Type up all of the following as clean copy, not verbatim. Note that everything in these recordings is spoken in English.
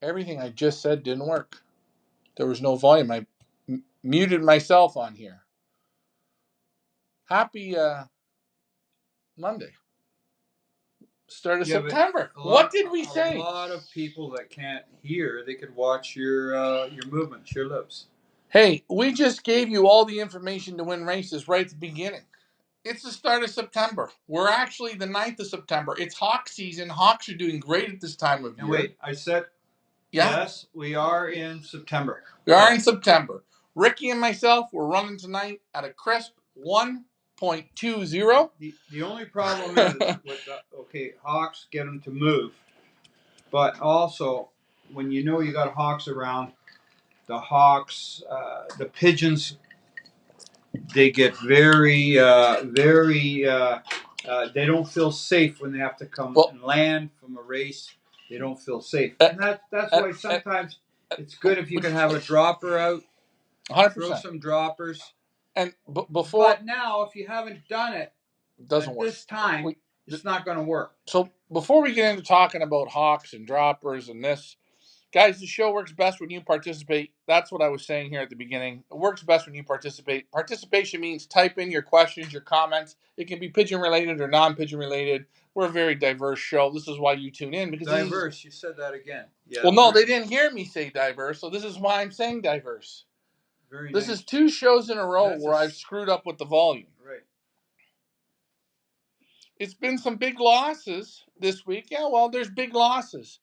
Everything I just said didn't work. There was no volume. I muted myself on here. Happy Monday. Start of September. What did we say? A lot of people that can't hear, they could watch your movements, your lips. Hey, we just gave you all the information to win races right at the beginning. It's the start of September. We're actually the 9th of September. It's hawk season. Hawks are doing great at this time of year. And wait, I said, yes, we are in September. We are in September. Ricky and myself, we're running tonight at a crisp 1.20. The only problem is with hawks get them to move, but also when you know you got hawks around, the hawks, the pigeons, they get very, they don't feel safe when they have to come and land from a race. They don't feel safe, and that's why sometimes it's good if you can have a dropper out, 100%. throw some droppers. And before, but now if you haven't done it, doesn't at work. this time, it's not going to work. So before we get into talking about hawks and droppers and this, guys, the show works best when you participate. That's what I was saying here at the beginning. It works best when you participate. Participation means type in your questions, your comments. It can be pigeon related or non-pigeon related. We're a very diverse show. This is why you tune in. Because diverse. You said that again. Yeah. Well, no, they didn't hear me say diverse, so this is why I'm saying diverse. Very this nice. is 2 shows in a row where I've screwed up with the volume. Right. It's been some big losses this week. Yeah, well, there's big losses.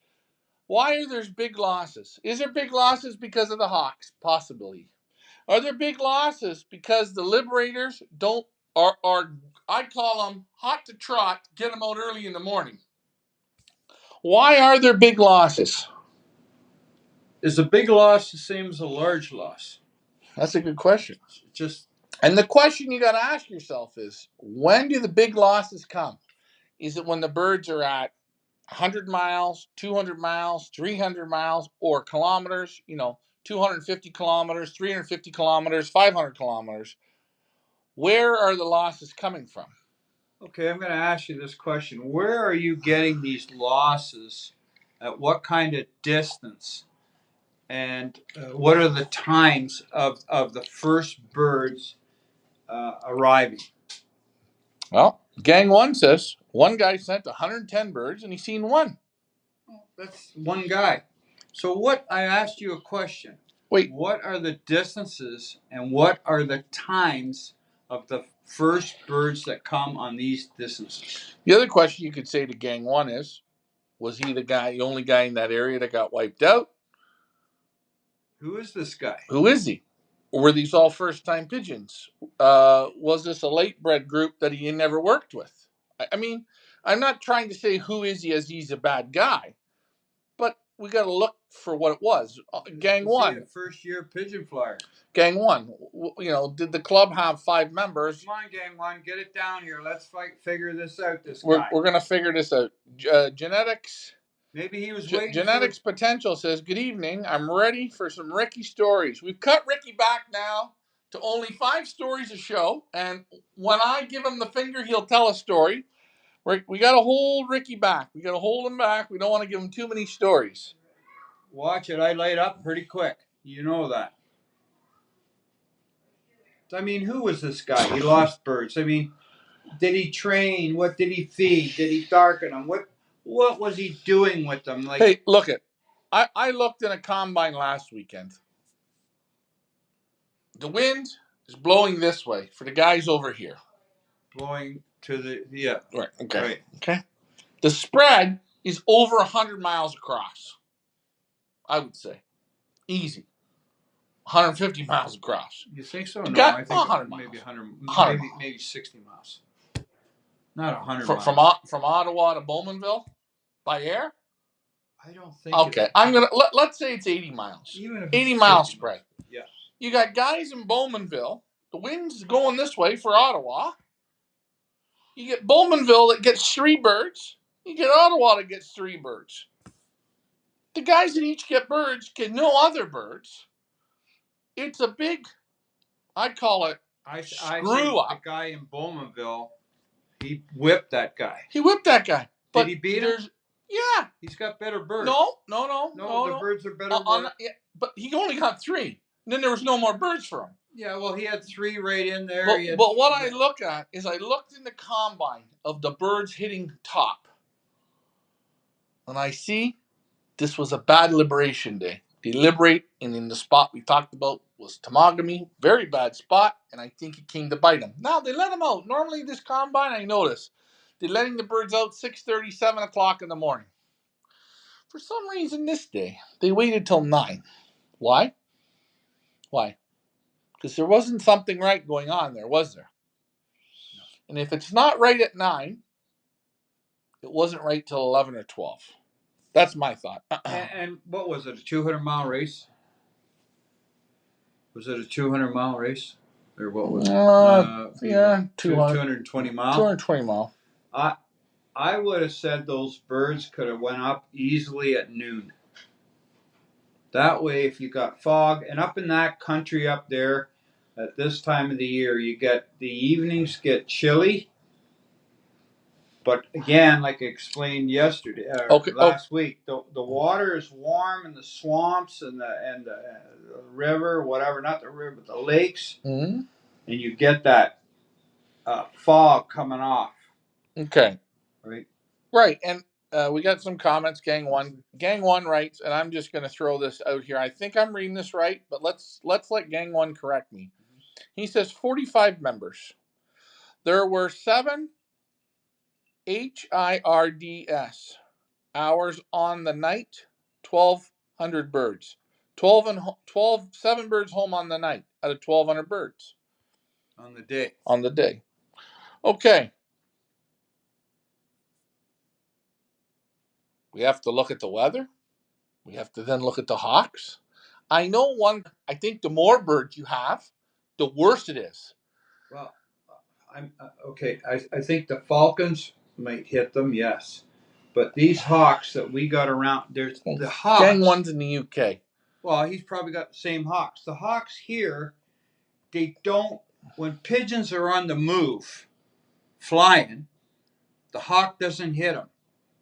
Why are there big losses? Is there big losses because of the Hawks? Possibly. Are there big losses because the Liberators are I call them hot to trot, get them out early in the morning? Why are there big losses? Is a big loss the same as a large loss? That's a good question. And the question you got to ask yourself is, when do the big losses come? Is it when the birds are at 100 miles, 200 miles, 300 miles, or kilometers, 250 kilometers, 350 kilometers, 500 kilometers? Where are the losses coming from? Okay, I'm going to ask you this question. Where are you getting these losses? At what kind of distance? And what are the times of the first birds arriving? Well, Gang 1 says one guy sent 110 birds and he seen one. That's one guy. So I asked you a question. Wait. What are the distances and what are the times of the first birds that come on these distances? The other question you could say to Gang 1 is, was he the only guy in that area that got wiped out? Who is this guy? Who is he? Or were these all first-time pigeons? Was this a late-bred group that he never worked with? I mean, I'm not trying to say who is he as he's a bad guy, but we got to look for what it was. Gang 1. First-year pigeon flyer. Gang 1. Did the club have 5 members? Come on, Gang 1, get it down here. Let's figure this out. We're going to figure this out. Genetics. Maybe he was waiting. Genetics Potential says, good evening. I'm ready for some Ricky stories. We've cut Ricky back now to only 5 stories a show. And when I give him the finger, he'll tell a story. We got to hold Ricky back. We got to hold him back. We don't want to give him too many stories. Watch it. I light up pretty quick. You know that. I mean, who was this guy? He lost birds. I mean, did he train? What did he feed? Did he darken them? What was he doing with them? Hey, look it. I looked in a combine last weekend. The wind is blowing this way for the guys over here. Blowing to the Right. Okay. Right. Okay. The spread is over 100 miles across. I would say, easy. 150 miles across. You think so? No, I think 100 miles. Maybe 100. Maybe 60 miles. Not 100 miles. From Ottawa to Bowmanville by air? I don't think. Okay, I'm gonna let's say it's 80 miles. Even if 80 mile spread. Yeah. You got guys in Bowmanville. The wind's going this way for Ottawa. You get Bowmanville that gets 3 birds. You get Ottawa that gets 3 birds. The guys that each get birds get no other birds. It's a big, I call it, screw up. The guy in Bowmanville, he whipped that guy. Did he beat him? Yeah. He's got better birds. No. The birds are better. Yeah, but he only got 3. And then there was no more birds for him. Yeah, well, he had 3 right in there. But what I look at is I looked in the combine of the birds hitting top. And I see this was a bad liberation day. They liberate, and in the spot we talked about was Temagami. Very bad spot, and I think it came to bite him. Now, they let him out. Normally, this combine, I notice, they're letting the birds out 6:30, 7 o'clock in the morning. For some reason, this day, they waited till 9. Why? Why? Because there wasn't something right going on there, was there? No. And if it's not right at 9, it wasn't right till 11 or 12. That's my thought. And what was it, a 200-mile race? Was it a 200-mile race? Or what was it? Yeah, 220 miles. 220 mile. I would have said those birds could have went up easily at noon. That way, if you got fog, and up in that country up there, at this time of the year, you get the evenings get chilly. But again, like I explained yesterday, last week, the water is warm in the swamps and the river, whatever, not the river, but the lakes, mm-hmm. And you get that fog coming off. Okay. Right, and we got some comments. Gang one writes, and I'm just going to throw this out here. I think I'm reading this right, but let's let Gang One correct me. He says 45 members. There were 7 HIRDS hours on the night, 1,200 birds. 7 birds home on the night out of 1,200 birds. On the day. On the day. Okay. We have to look at the weather. We have to then look at the hawks. I know I think the more birds you have, the worse it is. Well, I'm okay. I think the falcons might hit them, yes. But these hawks that we got around, there's the hawks. Gang One's in the UK. Well, he's probably got the same hawks. The hawks here, they don't, when pigeons are on the move, flying, the hawk doesn't hit them.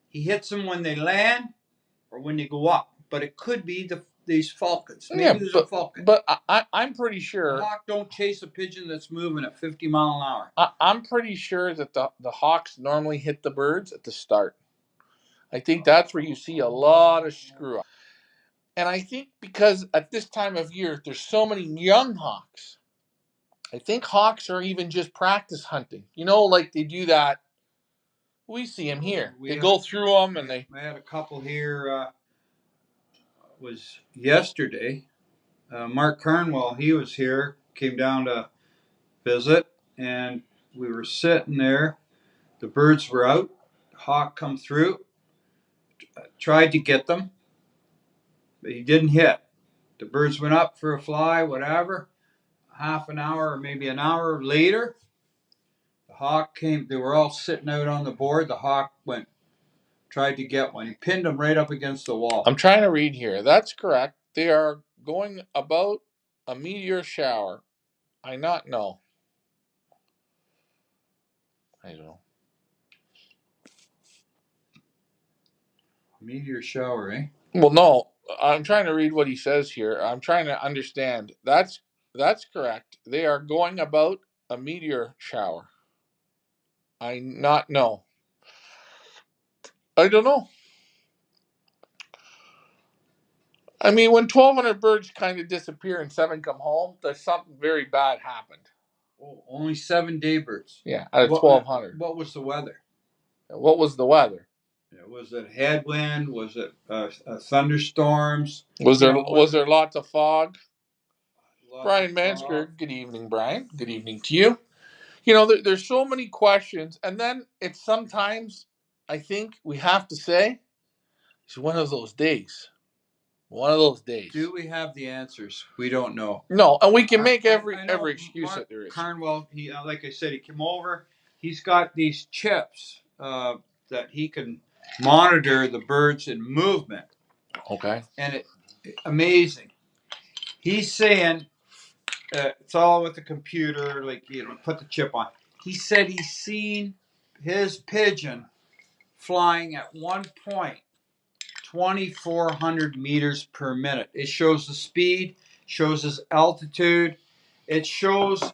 He hits them when they land or when they go up. But it could be these falcons. Maybe there's a falcon. But I'm pretty sure the hawk don't chase a pigeon that's moving at 50 miles an hour. I'm pretty sure that the hawks normally hit the birds at the start. I think that's where you see a lot of screw up. And I think because at this time of year, there's so many young hawks. I think hawks are even just practice hunting. You know, like they do that. We see them here. They go through them and they. I had a couple here. Was yesterday. Mark Kernwell, he was here, came down to visit, and we were sitting there. The birds were out. Hawk come through. Tried to get them, but he didn't hit. The birds went up for a fly, whatever. Half an hour or maybe an hour later, the hawk came. They were all sitting out on the board. The hawk tried to get one. He pinned them right up against the wall. I'm trying to read here. That's correct. They are going about a meteor shower. I not know. I don't know. Meteor shower, eh? Well, no. I'm trying to read what he says here. I'm trying to understand. That's correct. They are going about a meteor shower. I not know. I don't know. I mean, when 1,200 birds kind of disappear and 7 come home, there's something very bad happened. Oh, only 7 daybirds. Yeah, out of 1,200. What was the weather? What was the weather? Was it headwind? Was it thunderstorms? Was there lots of fog? Brian Mansker, good evening, Brian. Good evening to you. You know, there's so many questions, and then it's sometimes, I think we have to say, it's one of those days. One of those days. Do we have the answers? We don't know. No, and we can make every excuse Mark that there is. Kernwell, he like I said, he came over. He's got these chips that he can monitor the birds in movement. Okay. And it amazing. He's saying it's all with the computer, like put the chip on. He said he's seen his pigeon flying at one point 2,400 meters per minute. It shows the speed, shows its altitude. It shows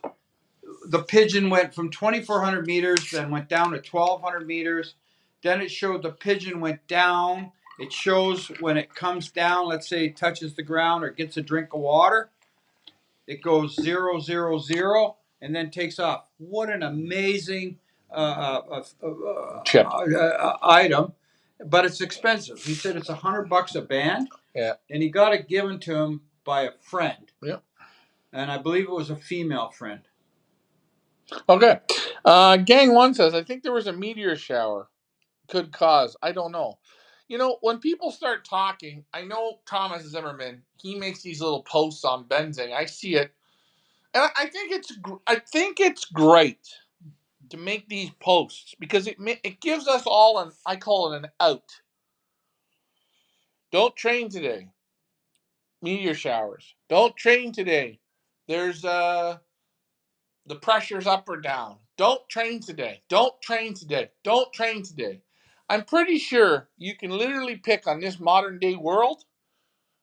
the pigeon went from 2,400 meters, then went down to 1,200 meters. Then it showed the pigeon went down. It shows when it comes down, let's say it touches the ground or gets a drink of water, it goes 0, 0, 0, and then takes off. What an amazing Chip. item, but it's expensive. He said it's $100 a band. Yeah. And he got it given to him by a friend. Yeah. And I believe it was a female friend. Okay. Gang One says, I think there was a meteor shower. Could cause. I don't know. You know, when people start talking, I know Thomas Zimmerman. He makes these little posts on benzing. I see it, and I think it's great to make these posts because it gives us all an, I call it an out. Don't train today. Meteor showers. Don't train today. There's the pressure's up or down. Don't train today. Don't train today. Don't train today. I'm pretty sure you can literally pick on this modern day world.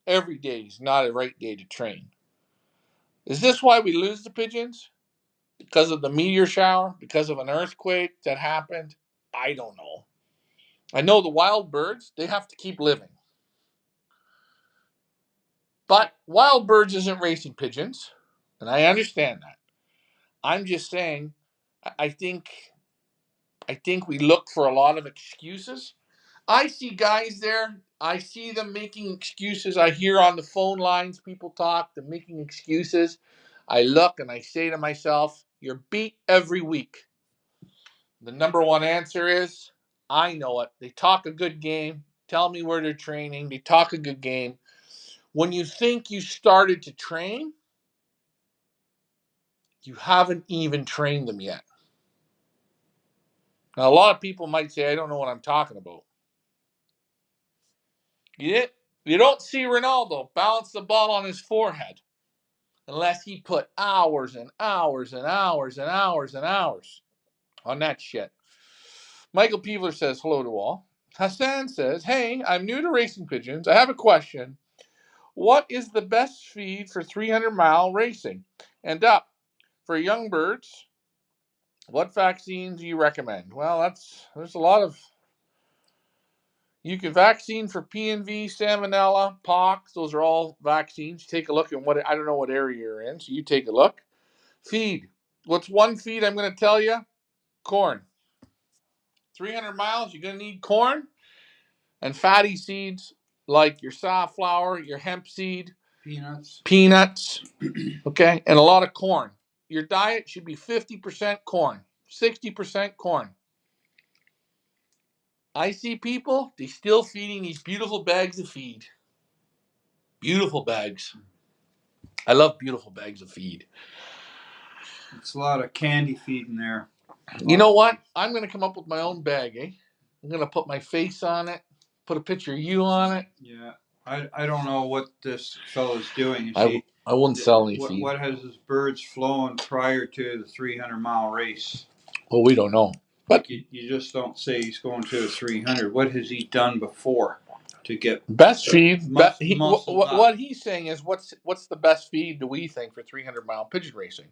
Every day is not a right day to train. Is this why we lose the pigeons? Because of the meteor shower? Because of an earthquake that happened? I don't know. I know the wild birds, they have to keep living. But wild birds isn't racing pigeons, and I understand that. I'm just saying, I think we look for a lot of excuses. I see guys there. I see them making excuses. I hear on the phone lines people talk. They're making excuses. I look and I say to myself, you're beat every week. The number one answer is, I know it. They talk a good game. Tell me where they're training. They talk a good game. When you think you started to train, you haven't even trained them yet. Now, a lot of people might say, I don't know what I'm talking about. You don't see Ronaldo bounce the ball on his forehead unless he put hours and hours and hours and hours and hours on that shit. Michael Peever says hello to all. Hassan says, hey, I'm new to racing pigeons. I have a question. What is the best feed for 300-mile racing? And up for young birds, what vaccine do you recommend? Well, there's a lot of. You can vaccine for PNV, salmonella, pox. Those are all vaccines. Take a look at I don't know what area you're in, so you take a look. Feed. What's one feed I'm going to tell you? Corn. 300 miles, you're going to need corn and fatty seeds like your safflower, your hemp seed, peanuts, okay, and a lot of corn. Your diet should be 50% corn, 60% corn. I see people, they still feeding these beautiful bags of feed. Beautiful bags. I love beautiful bags of feed. It's a lot of candy feed in there. You know what? I'm going to come up with my own bag, eh? I'm going to put my face on it, put a picture of you on it. Yeah. I don't know what this fellow's doing. I wouldn't sell any feed. What has his birds flown prior to the 300-mile race? Well, we don't know. But you just don't say he's going to a 300. What has he done before to get best feed? What he's saying is, what's the best feed do we think for 300-mile pigeon racing?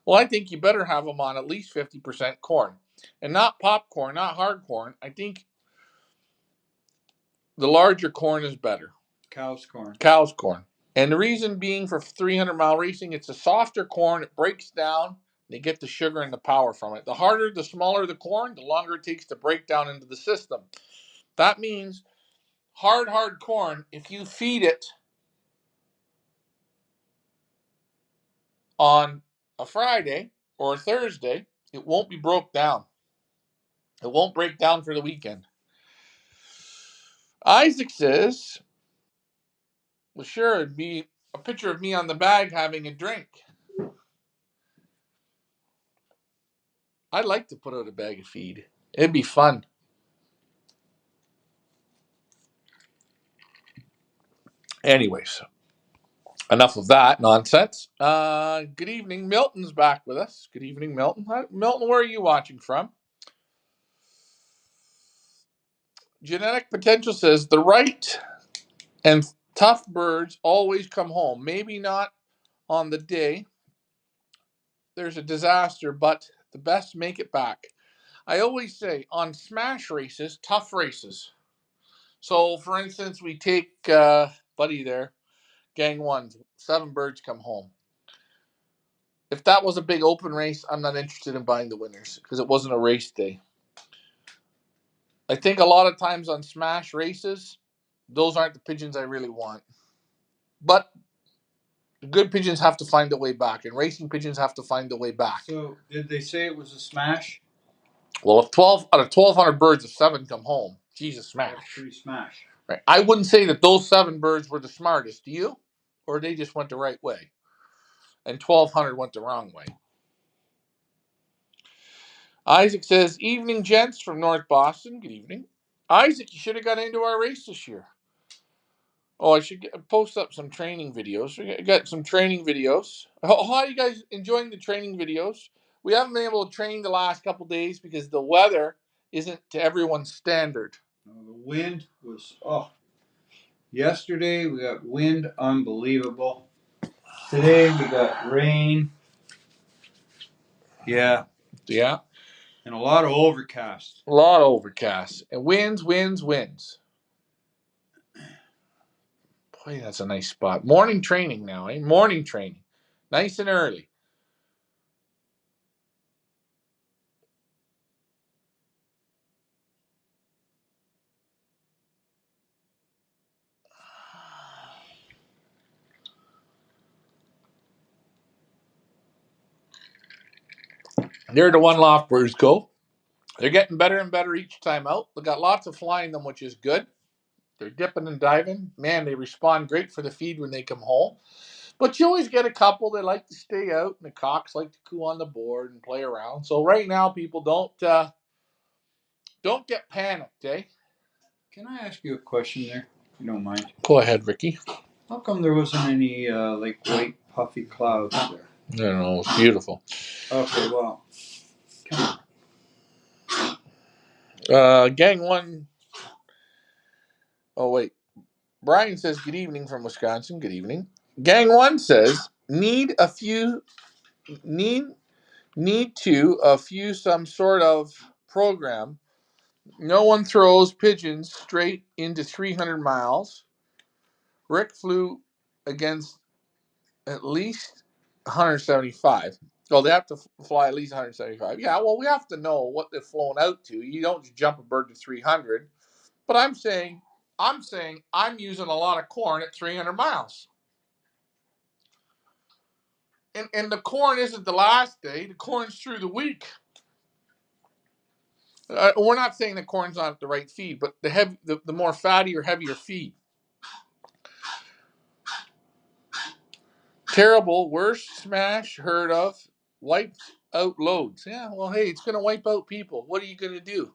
Well, I think you better have them on at least 50% corn, and not popcorn, not hard corn. I think the larger corn is better. Cow's corn. Cow's corn. And the reason being for 300-mile racing, it's a softer corn. It breaks down. They get the sugar and the power from it. The smaller the corn, the longer it takes to break down into the system. That means hard corn, if you feed it on a Friday or a Thursday, it won't be broke down. It won't break down for the weekend. Isaac says, well, sure, it'd be a picture of me on the bag having a drink. I'd like to put out a bag of feed. It'd be fun. Anyways, enough of that nonsense. Good evening. Milton's back with us. Good evening, Milton. Milton, where are you watching from? Genetic Potential says the right and tough birds always come home. Maybe not on the day there's a disaster, but the best make it back. I always say on smash races, tough races. So, for instance, we take Buddy there, gang one, 7 birds come home. If that was a big open race, I'm not interested in buying the winners because it wasn't a race day. I think a lot of times on smash races, those aren't the pigeons I really want. But good pigeons have to find a way back, and racing pigeons have to find a way back. So, did they say it was a smash? Well, if 12 out of 1,200 birds, if 7 come home, Jesus, smash. That's pretty smash. Right. I wouldn't say that those 7 birds were the smartest. Do you? Or they just went the right way, and 1,200 went the wrong way. Isaac says, "Evening, gents from North Boston. Good evening, Isaac. You should have got into our race this year. Oh, I should post up some training videos. We got some training videos. How are you guys enjoying the training videos? We haven't been able to train the last couple days because the weather isn't to everyone's standard. No, the wind was, yesterday we got wind, unbelievable. Today we got rain. Yeah. Yeah. And a lot of overcast. A lot of overcast. And winds. Boy, that's a nice spot. Morning training now, eh? Morning training. Nice and early. There the one loft birds go. They're getting better and better each time out. They got lots of flying them, which is good. They're dipping and diving. Man, they respond great for the feed when they come home. But you always get a couple that like to stay out, and the cocks like to coo on the board and play around. So right now, people don't get panicked, eh? Can I ask you a question there, if you don't mind? Go ahead, Ricky. How come there wasn't any white puffy clouds there? I don't know. It's beautiful. Okay, well, come on. Gang one. Oh wait. Brian says good evening from Wisconsin. Good evening. Gang one says need a few some sort of program. No one throws pigeons straight into 300 miles. Rick flew against at least 175. Oh, they have to fly at least 175. Yeah, well, we have to know what they've flown out to. You don't just jump a bird to 300. But I'm saying I'm using a lot of corn at 300 miles. And the corn isn't the last day. The corn's through the week. We're not saying the corn's not the right feed, but the more fatty or heavier feed. Terrible, worst smash heard of, wipes out loads. Yeah, well, hey, it's going to wipe out people. What are you going to do?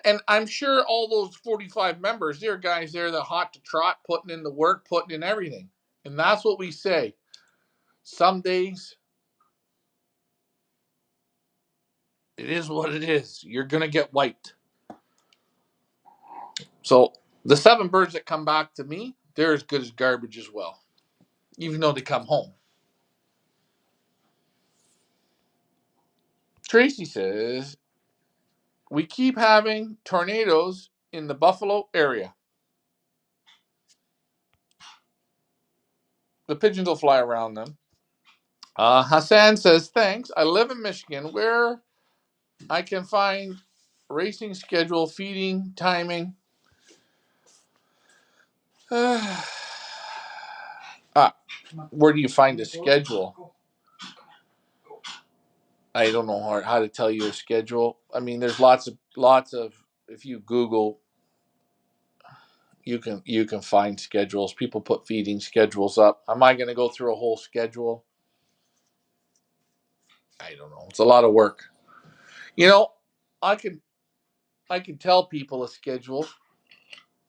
And I'm sure all those 45 members, there are guys there that are hot to trot, putting in the work, putting in everything. And that's what we say. Some days, it is what it is. You're going to get wiped. So the 7 birds that come back to me, they're as good as garbage as well, even though they come home. Tracy says, we keep having tornadoes in the Buffalo area. The pigeons will fly around them. Hassan says, thanks. I live in Michigan where I can find racing schedule, feeding, timing. Where do you find a schedule? I don't know how to tell you a schedule. I mean, there's lots of. If you Google, you can find schedules. People put feeding schedules up. Am I going to go through a whole schedule? I don't know. It's a lot of work. You know, I can tell people a schedule,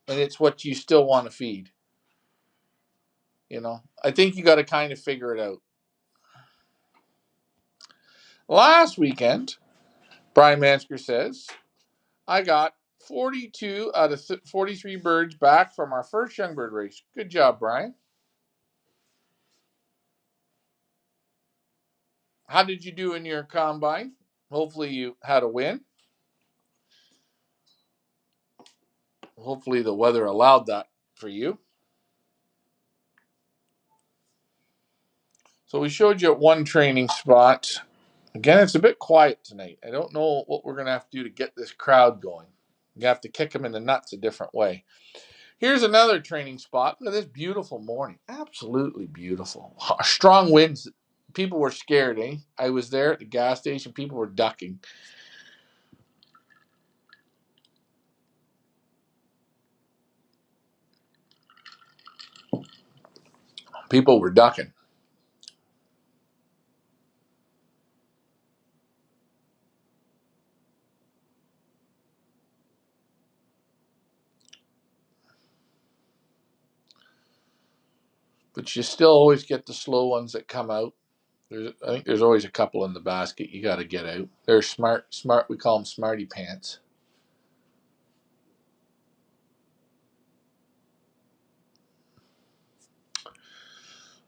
and it's what you still want to feed. You know, I think you got to kind of figure it out. Last weekend, Brian Mansker says, I got 42 out of 43 birds back from our first young bird race. Good job, Brian. How did you do in your combine? Hopefully you had a win. Hopefully the weather allowed that for you. So we showed you at one training spot. Again, it's a bit quiet tonight. I don't know what we're going to have to do to get this crowd going. You have to kick them in the nuts a different way. Here's another training spot. Look at this beautiful morning. Absolutely beautiful. Strong winds. People were scared, eh? I was there at the gas station. People were ducking. People were ducking. But you still always get the slow ones that come out. I think there's always a couple in the basket you got to get out. They're smart. We call them smarty pants.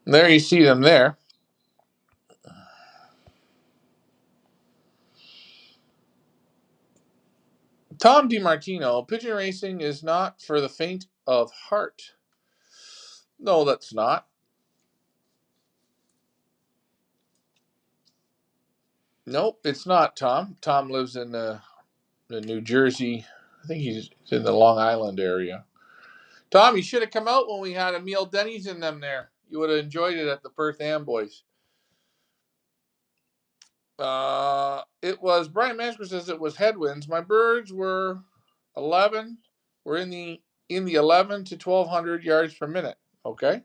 And there you see them there. Tom DiMartino, pigeon racing is not for the faint of heart. No, that's not. Nope, it's not, Tom. Tom lives in the New Jersey. I think he's in the Long Island area. Tom, you should have come out when we had Emil Denny's in them there. You would have enjoyed it at the Perth Amboys. It was, Brian Mansker says it was headwinds. My birds were 11. We're in the 11 to 1200 yards per minute. Okay.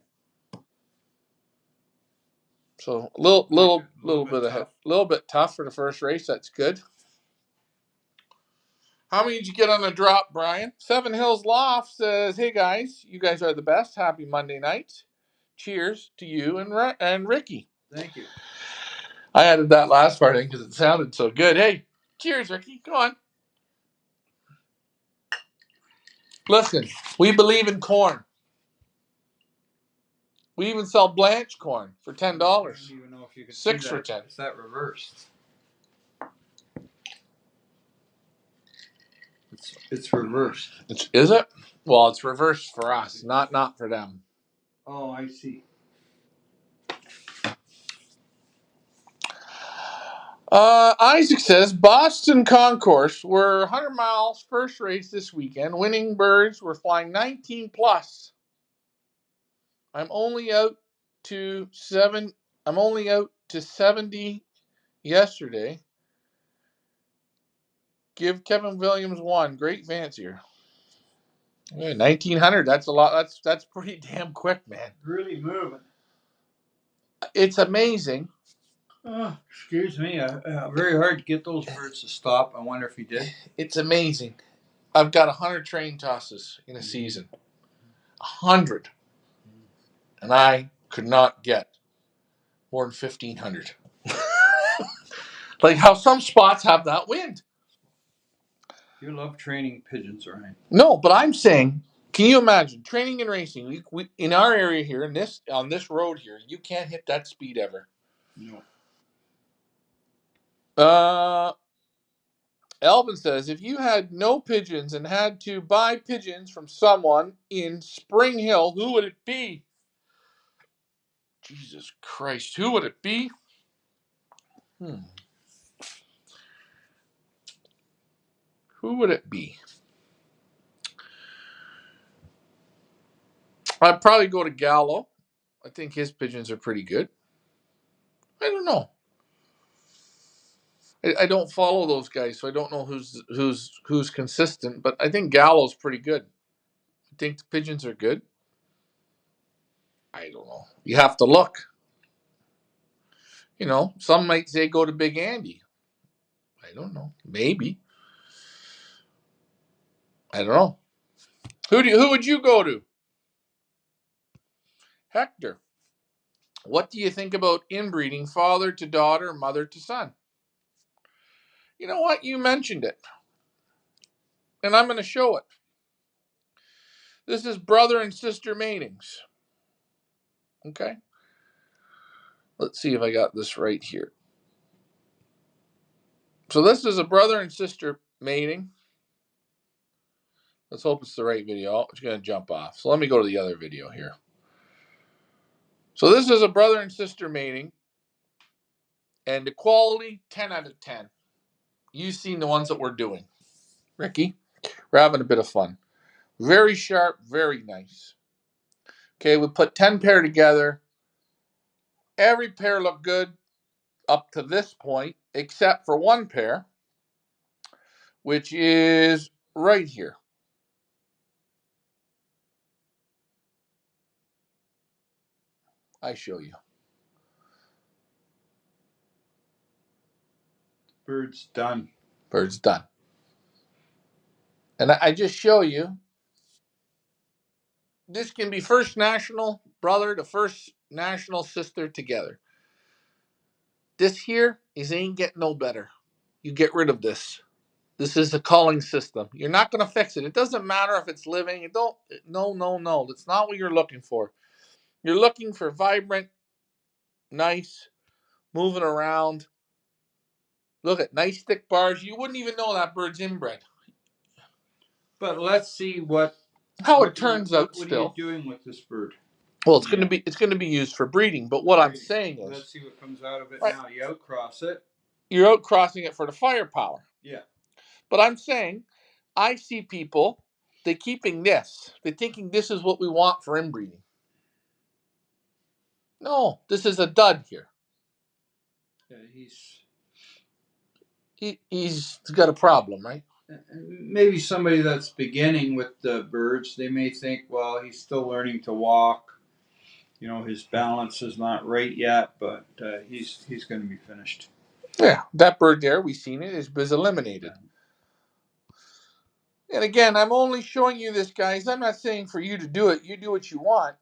So a little bit ahead, a little bit tough for the first race. That's good. How many did you get on the drop, Brian? Seven Hills Loft says, "Hey guys, you guys are the best. Happy Monday night. Cheers to you and Ricky." Thank you. I added that last part in because it sounded so good. Hey, cheers, Ricky. Go on. Listen, we believe in corn. We even sell Blanche corn for $10. I don't even know if you can 6 see for that. 10. Is that reversed? It's reversed. Is it? Well, it's reversed for us, not for them. Oh, I see. Isaac says Boston Concourse were 100 miles first race this weekend. Winning birds were flying 19 plus. I'm only out to 70 yesterday. Give Kevin Williams one. Great fancier. Yeah, 1900. That's a lot. That's pretty damn quick, man. Really moving. It's amazing. Oh, excuse me. Very hard to get those birds to stop. I wonder if he did. It's amazing. I've got 100 train tosses in a season. 100. And I could not get more than 1,500. Like how some spots have that wind. You love training pigeons, right? No, but I'm saying, can you imagine training and racing? We in our area here, on this road here, you can't hit that speed ever. No. Elvin says, if you had no pigeons and had to buy pigeons from someone in Spring Hill, who would it be? Jesus Christ, who would it be? Who would it be? I'd probably go to Gallo. I think his pigeons are pretty good. I don't know. I don't follow those guys, so I don't know who's consistent. But I think Gallo's pretty good. I think the pigeons are good. I don't know. You have to look. You know, some might say go to Big Andy. I don't know. Maybe. I don't know. Who would you go to? Hector. What do you think about inbreeding father to daughter, mother to son? You know what? You mentioned it. and I'm going to show it. This is brother and sister matings. Okay? Let's see if I got this right here. So this is a brother and sister mating. Let's hope it's the right video. Oh, it's going to jump off. So let me go to the other video here. So this is a brother and sister mating. And the quality, 10 out of 10. You've seen the ones that we're doing. Ricky, we're having a bit of fun. Very sharp, very nice. Okay, we put 10 pair together. Every pair looked good up to this point, except for one pair, which is right here. I show you. Bird's done. Bird's done. And I just show you, this can be first national brother to first national sister together. This here is ain't getting no better. You get rid of this. This is a calling system. You're not going to fix it. It doesn't matter if it's living. It don't. No. That's not what you're looking for. You're looking for vibrant, nice, moving around. Look at nice thick bars. You wouldn't even know that bird's inbred. But let's see what It turns out. What Still, are you doing with this bird? well, it's going to be used for breeding. But what I'm saying is, let's see what comes out of it right, now. You outcross it. You're out crossing it for the firepower. Yeah. But I'm saying, I see people, they're keeping this. They're thinking this is what we want for inbreeding. No, this is a dud here. Yeah, He's got a problem, right? Maybe somebody that's beginning with the birds, they may think, well, he's still learning to walk. You know, his balance is not right yet, but he's going to be finished. Yeah, that bird there, we've seen it, is eliminated. And again, I'm only showing you this, guys. I'm not saying for you to do it. You do what you want.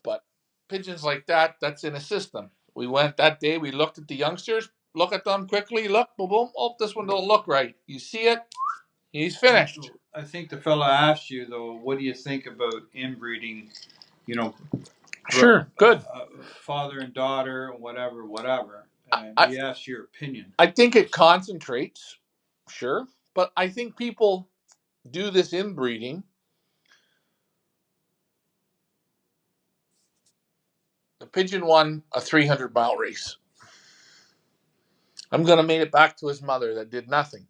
But pigeons like that, that's in a system. We went that day, we looked at the youngsters, look at them quickly, look, boom, boom. Oh, this one don't look right. You see it? He's finished. I think the fella asked you, though, what do you think about inbreeding, you know, sure, good. Father and daughter, whatever. He asked your opinion. I think it concentrates, sure. But I think people do this inbreeding. The pigeon won a 300-mile race. I'm going to make it back to his mother that did nothing.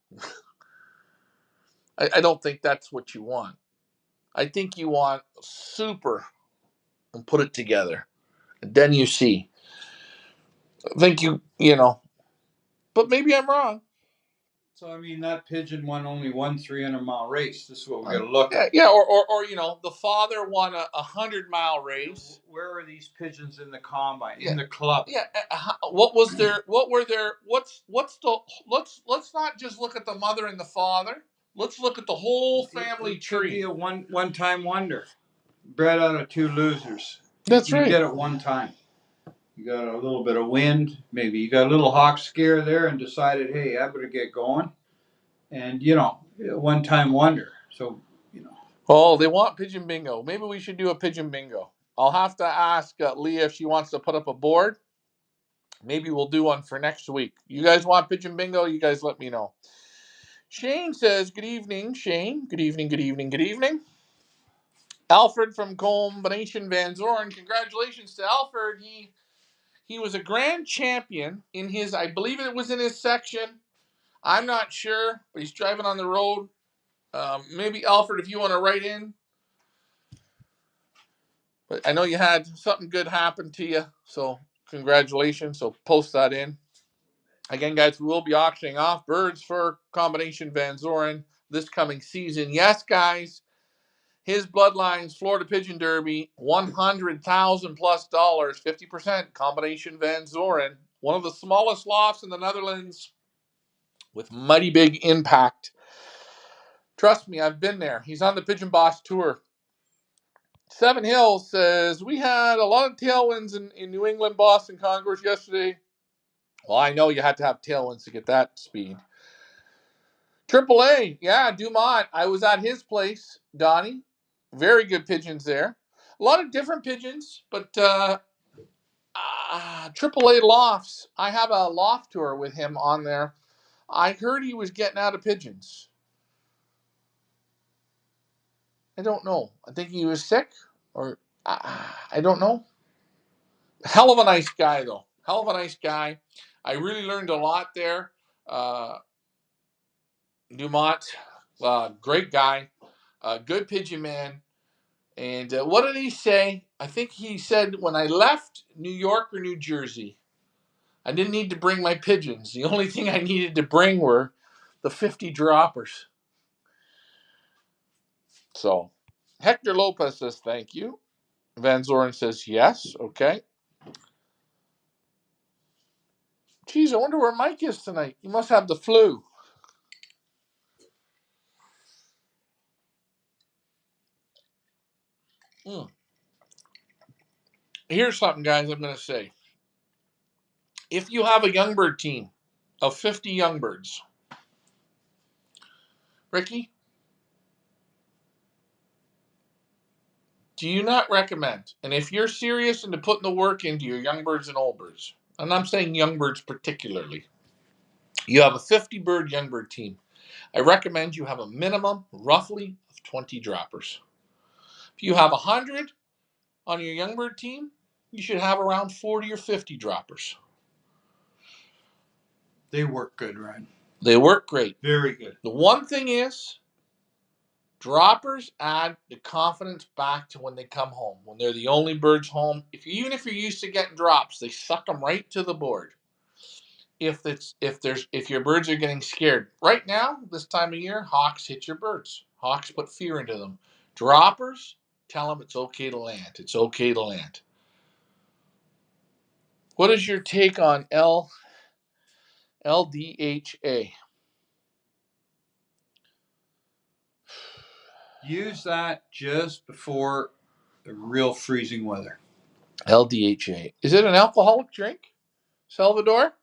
I don't think that's what you want. I think you want super and put it together. And then you see. I think you know. But maybe I'm wrong. So, I mean, that pigeon won only one 300-mile race. This is what we got to look at. Yeah, or you know, the father won a 100-mile race. Where are these pigeons in the combine, in the club? Yeah, what let's not just look at the mother and the father. Let's look at the whole family tree. Could be a one-time wonder, bred out of two losers. That's right. You get it one time. You got a little bit of wind, maybe you got a little hawk scare there and decided, hey, I better get going. And, you know, one-time wonder. So, you know. Oh, they want pigeon bingo. Maybe we should do a pigeon bingo. I'll have to ask Leah if she wants to put up a board. Maybe we'll do one for next week. You guys want pigeon bingo? You guys let me know. Shane says, good evening, Shane. Good evening. Alfred from Combination Van Zoren. Congratulations to Alfred. He was a grand champion in his, I believe it was in his section. I'm not sure, but he's driving on the road. Maybe Alfred, if you want to write in. But I know you had something good happen to you, so congratulations. So post that in. Again, guys, we will be auctioning off birds for Combination Van Zoren this coming season. Yes, guys, his Bloodlines Florida Pigeon Derby, $100,000 plus, 50%, Combination Van Zoren. One of the smallest lofts in the Netherlands with mighty big impact. Trust me, I've been there. He's on the Pigeon Boss Tour. Seven Hills says, we had a lot of tailwinds in New England, Boston Congress yesterday. Well, I know you had to have tailwinds to get that speed. Triple A, yeah, Dumont. I was at his place, Donnie. Very good pigeons there. A lot of different pigeons, but Triple A lofts. I have a loft tour with him on there. I heard he was getting out of pigeons. I don't know. I think he was sick, or I don't know. Hell of a nice guy, though. Hell of a nice guy. I really learned a lot there. Uh, Dumont, great guy, good pigeon man. And what did he say? I think he said when I left New York or New Jersey, I didn't need to bring my pigeons. The only thing I needed to bring were the 50 droppers. So Hector Lopez says thank you. Van Zoren says yes. Okay. Geez, I wonder where Mike is tonight. He must have the flu. Mm. Here's something, guys, I'm going to say. If you have a young bird team of 50 young birds, Ricky, do you not recommend, and if you're serious into putting the work into your young birds and old birds, and I'm saying young birds particularly, you have a 50 bird young bird team, I recommend you have a minimum, roughly, of 20 droppers. If you have 100 on your young bird team, you should have around 40 or 50 droppers. They work good, Ryan. They work great. Very good. The one thing is, droppers add the confidence back to when they come home, when they're the only birds home. Even if you're used to getting drops, they suck them right to the board. If your birds are getting scared right now, this time of year, hawks hit your birds. Hawks put fear into them. Droppers tell them it's okay to land. It's okay to land. What is your take on LDHA? Use that just before the real freezing weather. LDHA. Is it an alcoholic drink, Salvador?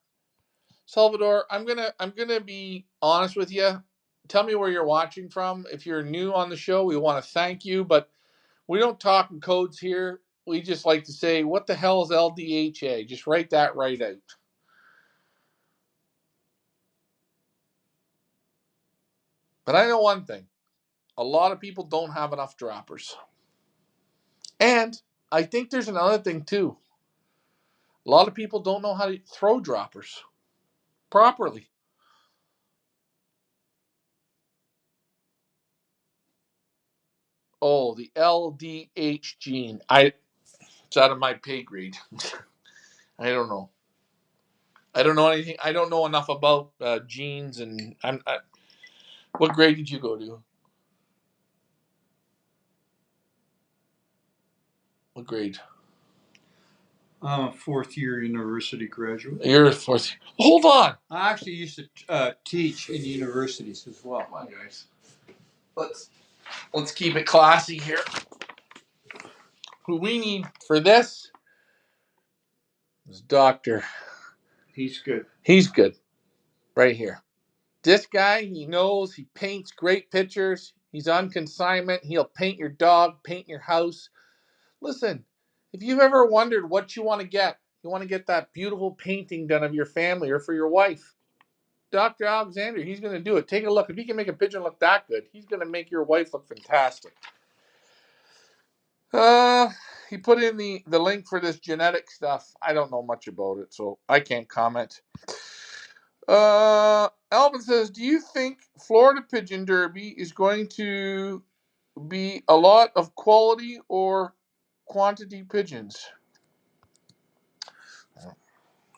Salvador, I'm gonna be honest with you. Tell me where you're watching from. If you're new on the show, we want to thank you, but we don't talk in codes here. We just like to say, what the hell is LDHA? Just write that right out. But I know one thing. A lot of people don't have enough droppers. And I think there's another thing too. A lot of people don't know how to throw droppers properly. Oh, the LDH gene. It's out of my pay grade. I don't know. I don't know anything. I don't know enough about genes, and what grade did you go to? What grade? I'm a fourth-year university graduate. You're a fourth. Hold on. I actually used to teach in universities as well. Come on, guys. Let's keep it classy here. Who we need for this is Doctor. He's good. He's good. Right here. This guy, he knows. He paints great pictures. He's on consignment. He'll paint your dog, paint your house. Listen, if you've ever wondered what you want to get that beautiful painting done of your family or for your wife. Dr. Alexander, he's going to do it. Take a look. If he can make a pigeon look that good, he's going to make your wife look fantastic. He put in the link for this genetic stuff. I don't know much about it, so I can't comment. Alvin says, do you think Florida Pigeon Derby is going to be a lot of quality or quantity pigeons?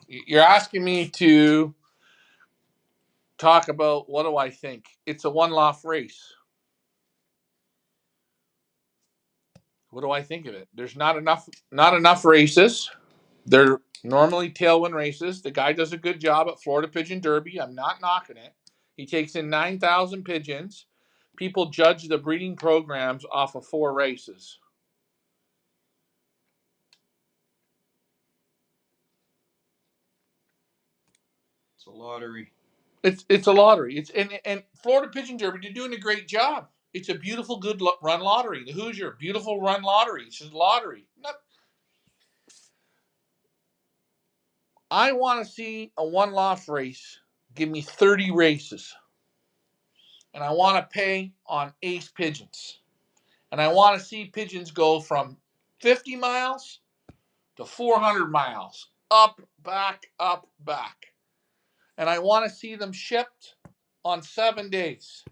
You're asking me to talk about what do I think. It's a one-off race. What do I think of it? There's not enough races. They're normally tailwind races. The guy does a good job at Florida Pigeon Derby. I'm not knocking it. He takes in 9,000 pigeons. People judge the breeding programs off of 4 races. It's a lottery. It's a lottery. It's and Florida Pigeon Derby, they're doing a great job. It's a beautiful, good run lottery. The Hoosier, beautiful run lottery. It's just lottery. I want to see a one-off race. Give me 30 races, and I want to pay on ace pigeons, and I want to see pigeons go from 50 miles to 400 miles, up, back, and I want to see them shipped on 7 days.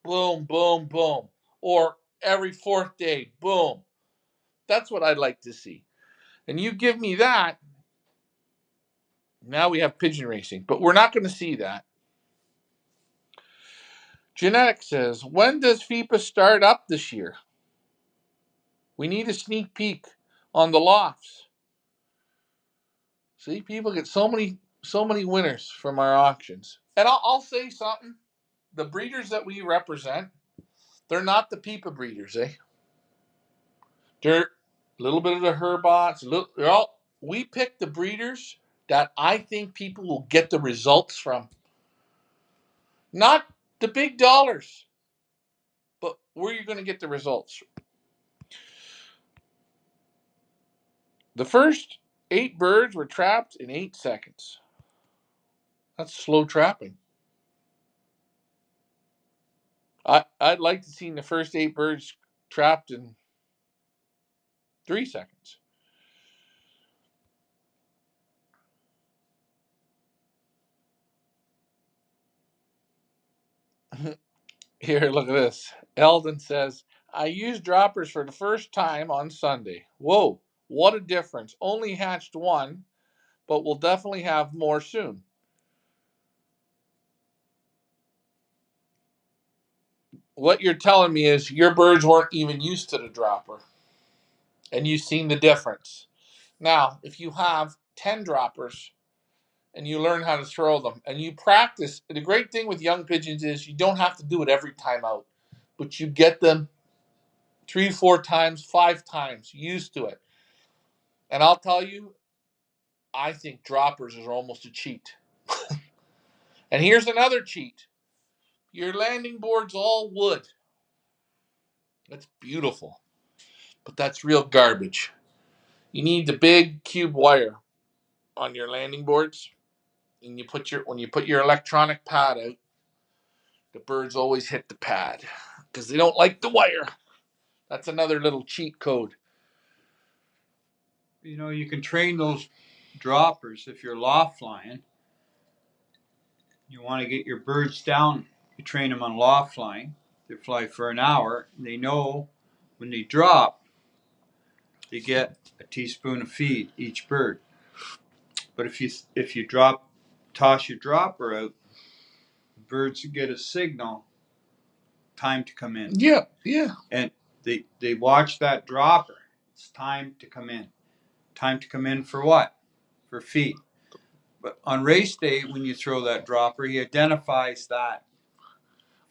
Boom, boom, boom. Or every fourth day, boom. That's what I'd like to see. And you give me that, now we have pigeon racing. But we're not going to see that. Genetic says, when does FIPA start up this year? We need a sneak peek on the lofts. See, people get so many winners from our auctions. And I'll say something. The breeders that we represent, they're not the PIPA breeders, eh? They're a little bit of the Herbots. We pick the breeders that I think people will get the results from. Not the big dollars, but where you're going to get the results. The first 8 birds were trapped in 8 seconds. That's slow trapping. I'd like to see the first 8 birds trapped in 3 seconds. Here, look at this. Eldon says, I used droppers for the first time on Sunday. Whoa, what a difference. Only hatched 1, but we'll definitely have more soon. What you're telling me is your birds weren't even used to the dropper, and you've seen the difference. Now, if you have 10 droppers and you learn how to throw them and you practice, the great thing with young pigeons is you don't have to do it every time out, but you get them 3, 4 times, 5 times used to it. And I'll tell you, I think droppers are almost a cheat. And here's another cheat. Your landing board's all wood. That's beautiful, but that's real garbage. You need the big cube wire on your landing boards, and when you put your electronic pad out, the birds always hit the pad because they don't like the wire. That's another little cheat code. You know, you can train those droppers if you're loft flying. You want to get your birds down, you train them on loft flying. They fly for an hour, and they know when they drop, they get a teaspoon of feed each bird. But if you toss your dropper out, birds get a signal, time to come in. Yeah. And they watch that dropper. It's time to come in. Time to come in for what? For feed. But on race day, when you throw that dropper, he identifies that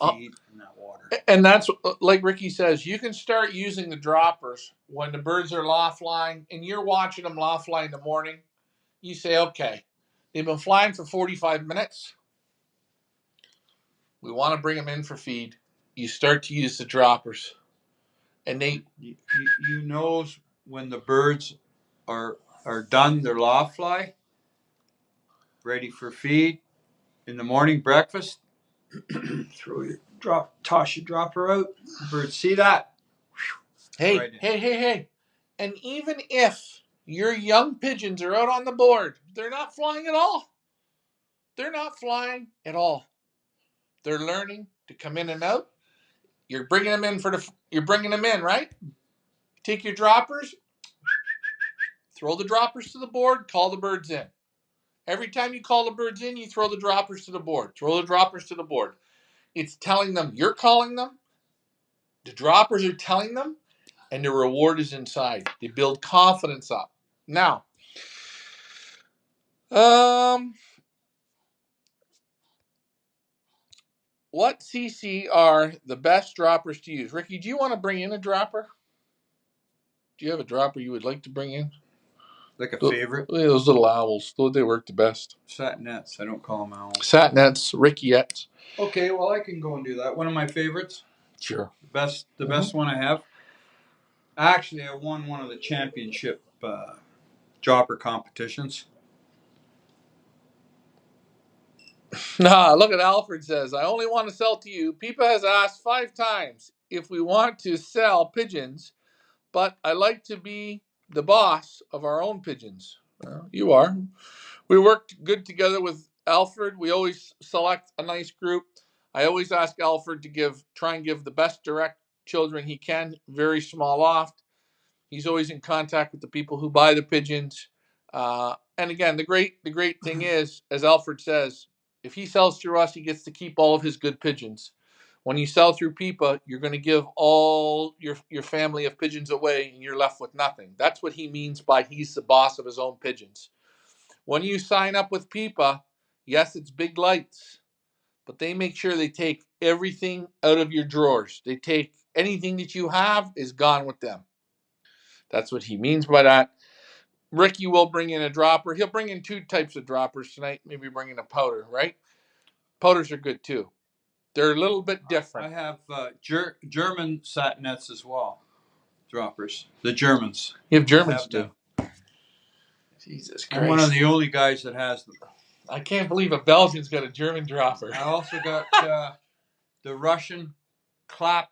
feed and that water. And that's like Ricky says, you can start using the droppers when the birds are loft flying and you're watching them loft fly in the morning. You say, okay, they've been flying for 45 minutes. We want to bring them in for feed. You start to use the droppers. And you know when the birds are done their loft fly, ready for feed in the morning breakfast. Toss your dropper out. Birds see that. Hey. And even if your young pigeons are out on the board, they're not flying at all. They're not flying at all. They're learning to come in and out. You're bringing them in, right? Take your droppers, throw the droppers to the board, call the birds in. Every time you call the birds in, you throw the droppers to the board. Throw the droppers to the board. It's telling them you're calling them. The droppers are telling them, and the reward is inside. They build confidence up. Now, what CC are the best droppers to use? Ricky, do you want to bring in a dropper? Do you have a dropper you would like to bring in? Like a favorite? Those little owls. They work the best. Satinets. I don't call them owls. Satnets, Rickiettes. Okay, well, I can go and do that. One of my favorites. Sure. The best one I have. Actually, I won one of the championship dropper competitions. Nah, look at Alfred says, I only want to sell to you. Peepa has asked 5 times if we want to sell pigeons, but I like to be the boss of our own pigeons. Well, you are. We worked good together with Alfred. We always select a nice group. I always ask Alfred to try and give the best direct children he can, very small loft. He's always in contact with the people who buy the pigeons. And again, the great thing is, as Alfred says, if he sells through us, he gets to keep all of his good pigeons. When you sell through Peepa, you're going to give all your family of pigeons away, and you're left with nothing. That's what he means by he's the boss of his own pigeons. When you sign up with Peepa, yes, it's big lights, but they make sure they take everything out of your drawers. They take anything that you have is gone with them. That's what he means by that. Ricky will bring in a dropper. He'll bring in 2 types of droppers tonight. Maybe bring in a powder, right? Powders are good too. They're a little bit different. I have German satinets as well. Droppers. The Germans. You have Germans too. Jesus Christ. I'm one of the only guys that has them. I can't believe a Belgian's got a German dropper. I also got the Russian crack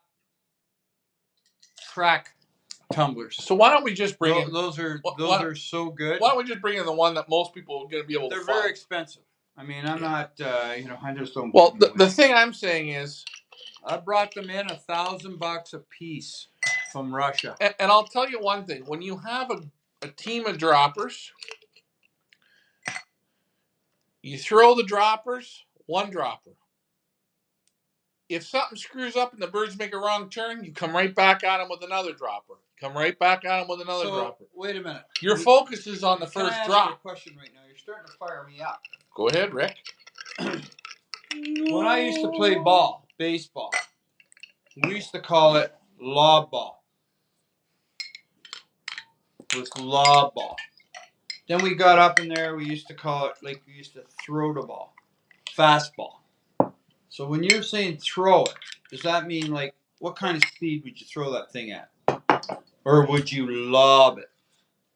tumblers. So why don't we just bring in... Those are so good. Why don't we just bring in the one that most people are going to be able to find? They're very expensive. I mean, I'm not, I just don't... Well, the thing I'm saying is... I brought them in $1,000 a piece from Russia. And I'll tell you one thing. When you have a team of droppers, you throw the droppers, 1 dropper. If something screws up and the birds make a wrong turn, you come right back at them with another dropper. Come right back at them with another dropper. Wait a minute. Your focus is on the first drop. Can I ask you a question right now? You're starting to fire me up. Go ahead, Rick. When I used to play baseball, we used to call it lob ball. It was lob ball. Then we got up in there, we used to call it, like we used to throw the ball. Fastball. So when you're saying throw it, does that mean like what kind of speed would you throw that thing at? Or would you lob it?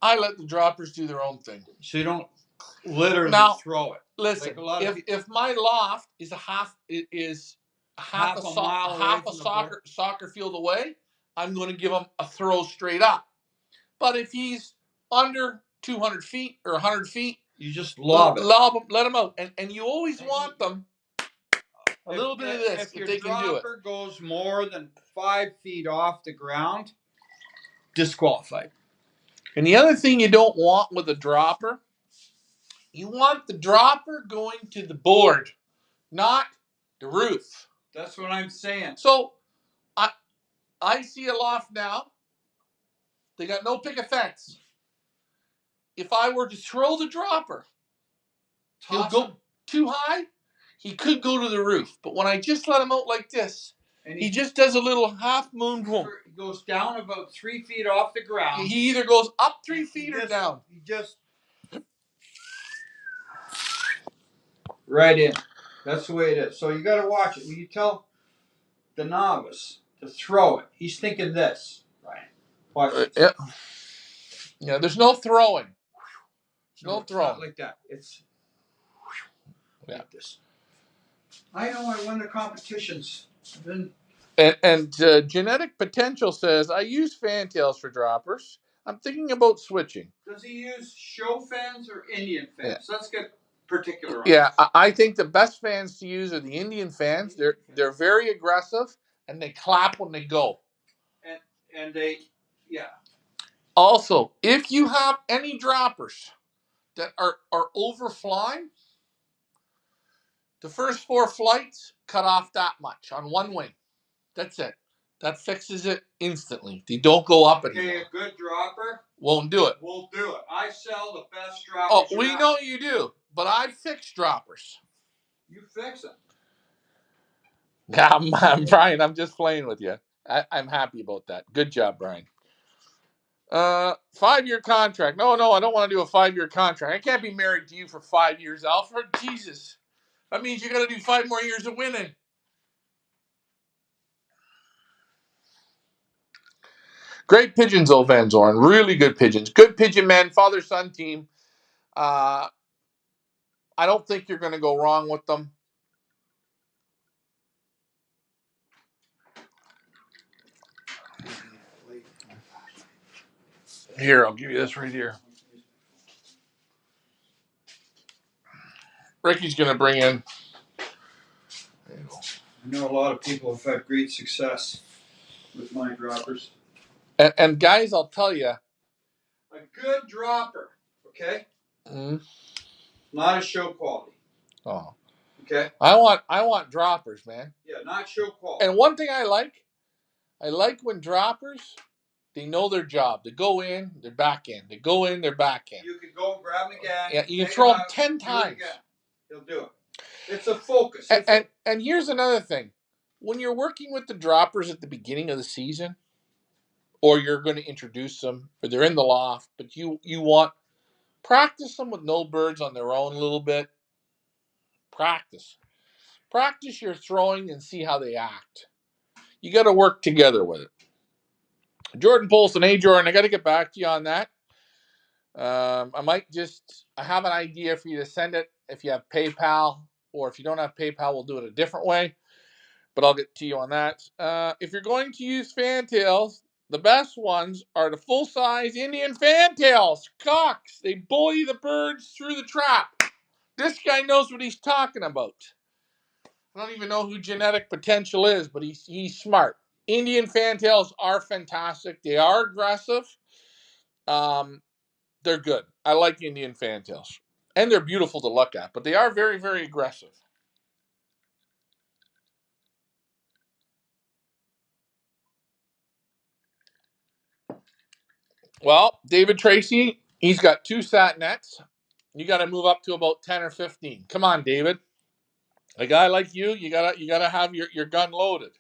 I let the droppers do their own thing. So you don't literally throw it. Listen, like if my loft is half a soccer field away, I'm going to give him a throw straight up. But if he's under 200 feet or 100 feet, you just lob it. Lob him, let him out. And you always want them a little bit of this if they can do it. If your dropper goes more than 5 feet off the ground, disqualified. And the other thing you don't want with a dropper, you want the dropper going to the board, not the roof. That's what I'm saying. So I see a loft now. They got no picket fence. If I were to throw the dropper, he'll go too high. He could go to the roof. But when I just let him out like this, he just does a little half moon boom. He goes down about 3 feet off the ground. He either goes up 3 feet or down. He just right in. That's the way it is. So you got to watch it. When you tell the novice to throw it, he's thinking this. Right. Watch this. Yeah, there's no throwing. No throwing. It's not like that. It's like this. I know I won the competitions. And Genetic Potential says, I use fantails for droppers. I'm thinking about switching. Does he use show fans or Indian fans? Let's get particular on this. I think the best fans to use are the Indian fans. They're very aggressive, and they clap when they go. And they, Also, if you have any droppers that are overflying, the first 4 flights cut off that much on one wing. That's it. That fixes it instantly. They don't go up anymore. Okay, a good dropper won't do it. We'll do it. I sell the best droppers. Oh, we know you do, but I fix droppers. You fix them. Yeah, I'm Brian. I'm just playing with you. I'm happy about that. Good job, Brian. 5-year contract. No, I don't want to do a 5-year contract. I can't be married to you for 5 years, Alfred. Jesus. That means you got to do 5 more years of winning. Great pigeons, though, Van Zorn. Really good pigeons. Good pigeon man, father-son team. I don't think you're going to go wrong with them. Here, I'll give you this right here. Ricky's going to bring in. I know a lot of people have had great success with my droppers. And guys, I'll tell you. A good dropper, okay? Mm, Not a show quality. oh. Okay? I want droppers, man. Yeah, not show quality. And one thing I like when droppers, they know their job. They go in, they're back in. They go in, they're back in. You can go and grab him again. Yeah, you can throw him 10 times. He'll do it. It's a focus. And here's another thing. When you're working with the droppers at the beginning of the season, or you're going to introduce them, or they're in the loft, but you want practice them with no birds on their own a little bit. Practice your throwing and see how they act. You got to work together with it. Jordan Polson, hey Jordan, I got to get back to you on that. I have an idea for you to send it if you have PayPal, or if you don't have PayPal, we'll do it a different way. But I'll get to you on that. If you're going to use fantails, the best ones are the full-size Indian fantails. Cocks. They bully the birds through the trap. This guy knows what he's talking about. I don't even know who Genetic Potential is, but he's smart. Indian fantails are fantastic. They are aggressive. They're good. I like Indian fantails. And they're beautiful to look at, but they are very, very aggressive. Well, David Tracy, he's got 2 sat nets. You got to move up to about 10 or 15. Come on, David. A guy like you gotta have your gun loaded.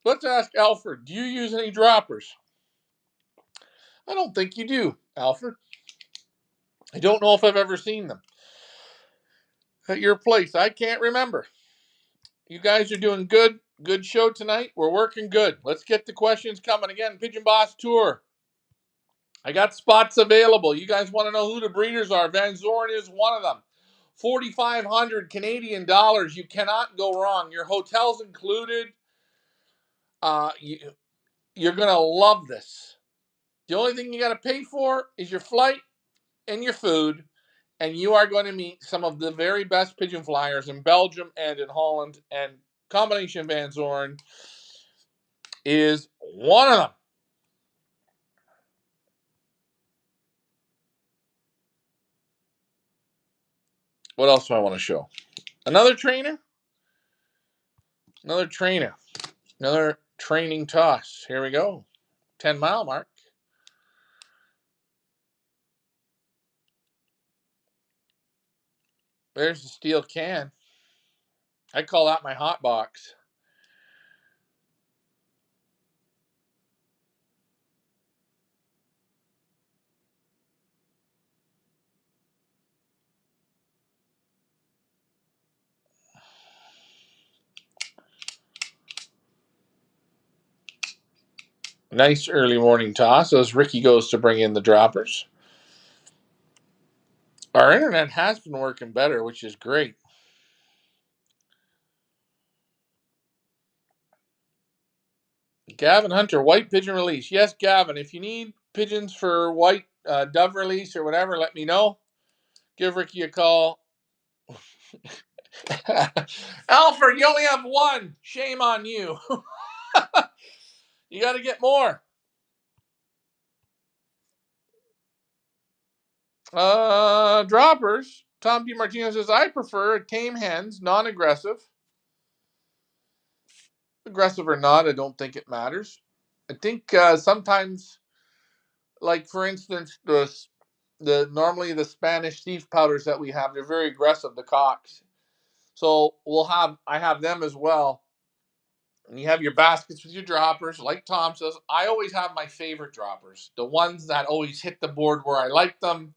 Let's ask Alfred, do you use any droppers? I don't think you do, Alfred. I don't know if I've ever seen them at your place. I can't remember. You guys are doing good. Good show tonight. We're working good. Let's get the questions coming again. Pigeon Boss Tour. I got spots available. You guys want to know who the breeders are? Van Zorn is one of them. 4,500 Canadian dollars. You cannot go wrong. Your hotel's included. You're going to love this. The only thing you got to pay for is your flight and your food, and you are going to meet some of the very best pigeon flyers in Belgium and in Holland, and Combination Van Zorn is one of them. What else do I want to show? Another trainer. Another training toss. Here we go. 10-mile mark. There's the steel can. I call that my hot box. Nice early morning toss as Ricky goes to bring in the droppers. Our internet has been working better, which is great. Gavin Hunter, white pigeon release. Yes, Gavin, if you need pigeons for white dove release or whatever, let me know. Give Ricky a call. Alfred, you only have one. Shame on you. You got to get more. Droppers. Tom D. Martinez says, I prefer tame hens, non-aggressive. Aggressive or not, I don't think it matters. I think sometimes, like for instance, normally the Spanish thief powders that we have, they're very aggressive, the cocks. So I have them as well. and you have your baskets with your droppers. Like Tom says, I always have my favorite droppers, the ones that always hit the board where I like them.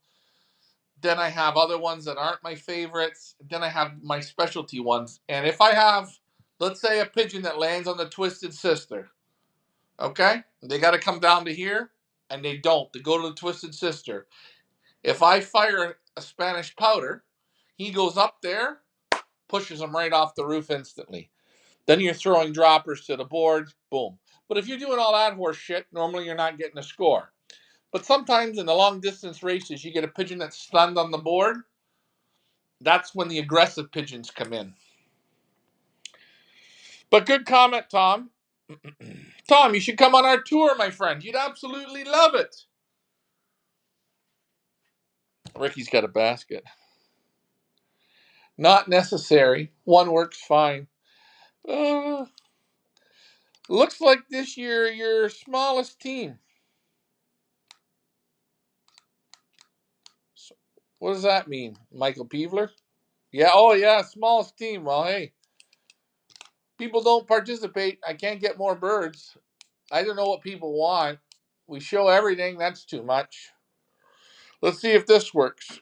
Then I have other ones that aren't my favorites. Then I have my specialty ones. And if I have, let's say, a pigeon that lands on the Twisted Sister, okay, they got to come down to here, and they don't. They go to the Twisted Sister. If I fire a Spanish powder, he goes up there, pushes them right off the roof instantly. Then you're throwing droppers to the board, boom. But if you're doing all that horse shit, normally you're not getting a score. But sometimes in the long distance races, you get a pigeon that's stunned on the board. That's when the aggressive pigeons come in. But good comment, Tom. Tom, you should come on our tour, my friend. You'd absolutely love it. Ricky's got a basket. Not necessary. One works fine. Looks like this year your smallest team. What does that mean, Michael Peevler? Yeah, oh yeah, smallest team. Well, hey, people don't participate. I can't get more birds. I don't know what people want. We show everything. That's too much. Let's see if this works.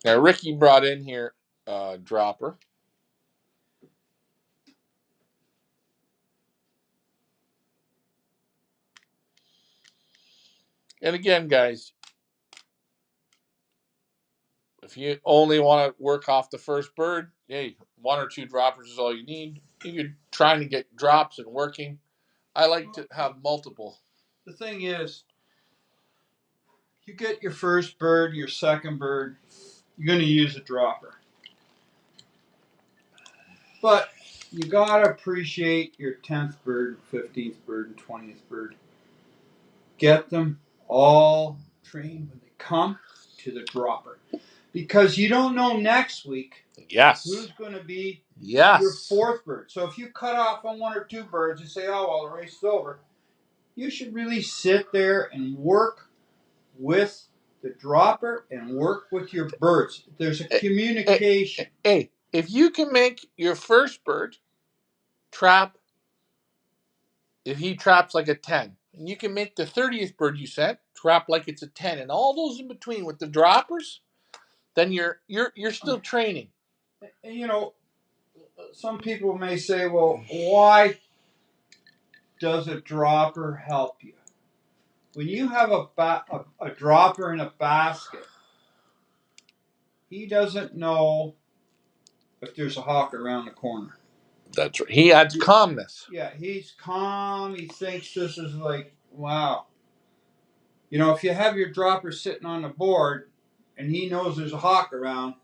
Now, Ricky brought in here a dropper. And again, guys, if you only want to work off the first bird, hey, one or two droppers is all you need. If you're trying to get drops and working, I like to have multiple. The thing is, you get your first bird, your second bird, you're going to use a dropper. But you got to appreciate your 10th bird, 15th bird, and 20th bird. Get them all trained when they come to the dropper. Because you don't know next week who's going to be your fourth bird. So if you cut off on one or two birds and say, oh, well, the race is over, you should really sit there and work with the dropper and work with your birds. There's a communication. Hey, if you can make your first bird trap, if he traps like a 10, and you can make the 30th bird you sent trap like it's a 10, and all those in between with the droppers, then you're still training. And, you know, some people may say, well, why does a dropper help you? When you have a dropper in a basket, he doesn't know if there's a hawk around the corner. That's right. He adds calmness. Yeah, he's calm. He thinks this is like, wow. You know, if you have your dropper sitting on the board and he knows there's a hawk around,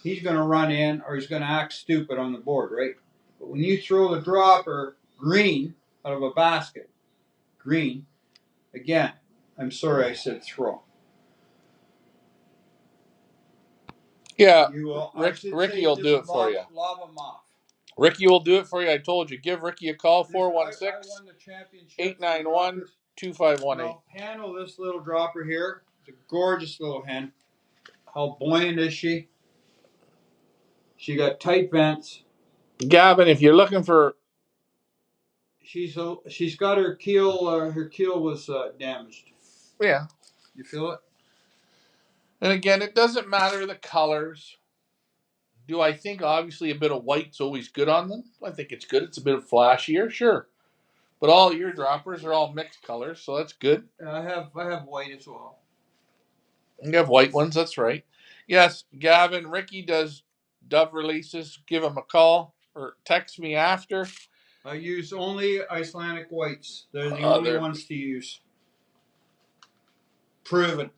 he's going to run in or he's going to act stupid on the board, right? But when you throw the dropper green out of a basket, green, again, I'm sorry I said throw. Yeah, Ricky will do it for you. Lob them off. Ricky will do it for you. I told you. Give Ricky a call, 416-891-2518. Handle this little dropper here. It's a gorgeous little hen. How buoyant is she? She got tight vents. Gavin, if you're looking for... She's got her keel was damaged. Yeah. You feel it? And again, it doesn't matter the colors. Do I think obviously a bit of white's always good on them? I think it's good. It's a bit flashier, sure. But all your droppers are all mixed colors, so that's good. I have white as well. You have white ones, that's right. Yes, Gavin, Ricky does dove releases. Give him a call or text me after. I use only Icelandic whites. They're the only ones to use. Proven.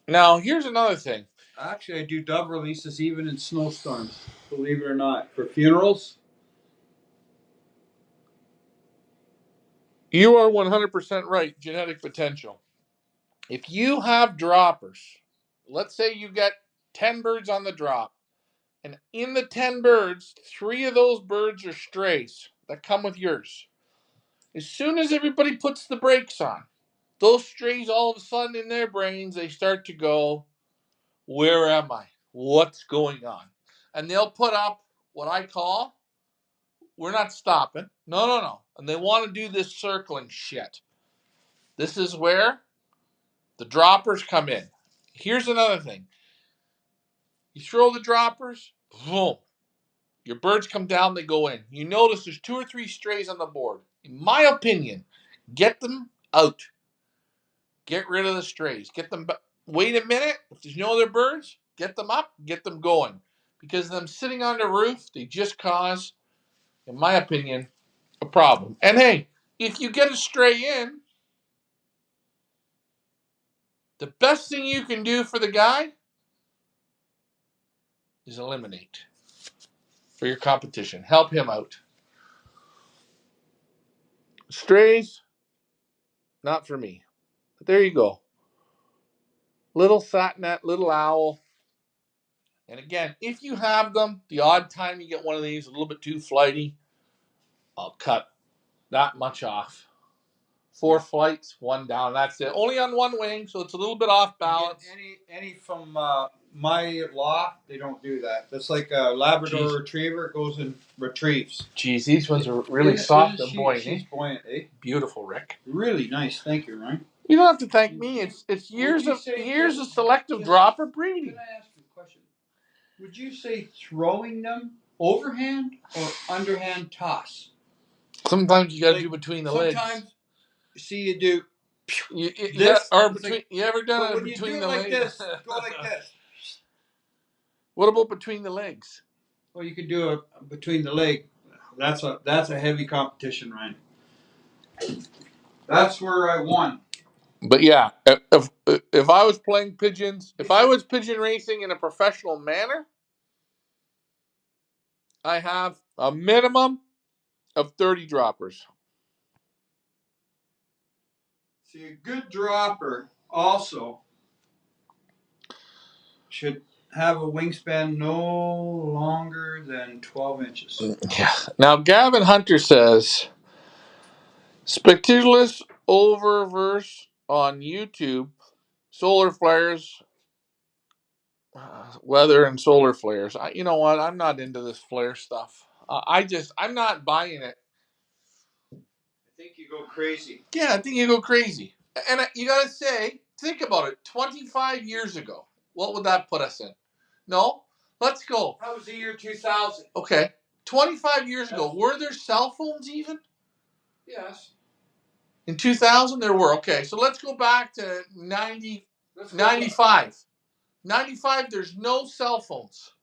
Now, here's another thing. Actually, I do dove releases even in snowstorms, believe it or not, for funerals. You are 100% right, genetic potential. If you have droppers, let's say you get 10 birds on the drop, and in the 10 birds, 3 of those birds are strays that come with yours. As soon as everybody puts the brakes on, those strays all of a sudden in their brains, they start to go, where am I? What's going on? And they'll put up what I call, we're not stopping. No, no, no. And they want to do this circling shit. This is where the droppers come in. Here's another thing. You throw the droppers, boom. Your birds come down, they go in. You notice there's 2 or 3 strays on the board. In my opinion, get them out. Get rid of the strays. Get them. Wait a minute. If there's no other birds, get them up. Get them going. Because them sitting on the roof, they just cause, in my opinion, a problem. And hey, if you get a stray in, the best thing you can do for the guy is eliminate for your competition. Help him out. Strays, not for me. But there you go. Little satnet, little owl. And again, if you have them, the odd time you get one of these a little bit too flighty, I'll cut that much off. 4 flights, 1 down. That's it. Only on 1 wing, so it's a little bit off balance. Any from my loft, they don't do that. That's like a Labrador Retriever goes and retrieves. Geez, these ones are really soft and buoyant. She's buoyant, eh? Beautiful, Rick. Really nice. Thank you, Ryan. You don't have to thank me. It's years of selective dropper breeding. Can I ask you a question? Would you say throwing them overhand or underhand toss? Sometimes you got to do between the legs. Sometimes, see, you do this, or between. Like, you ever done it between the legs? This, go like this. What about between the legs? Well, you could do it between the leg. That's a heavy competition, Ryan. That's where I won. But yeah, if I was playing pigeons, if I was pigeon racing in a professional manner, I have a minimum of 30 droppers. See, a good dropper also should have a wingspan no longer than 12 inches. Yeah. Now, Gavin Hunter says, Spectaculous Oververse on YouTube, solar flares, weather and solar flares. You know what? I'm not into this flare stuff. I'm not buying it. I think you go crazy. Yeah, I think you go crazy. And you got to say, think about it. 25 years ago, what would that put us in? No? Let's go. That was the year 2000. Okay. 25 years ago, were there cell phones even? Yes. In 2000, there were. Okay, so let's go back to 95. 95, there's no cell phones.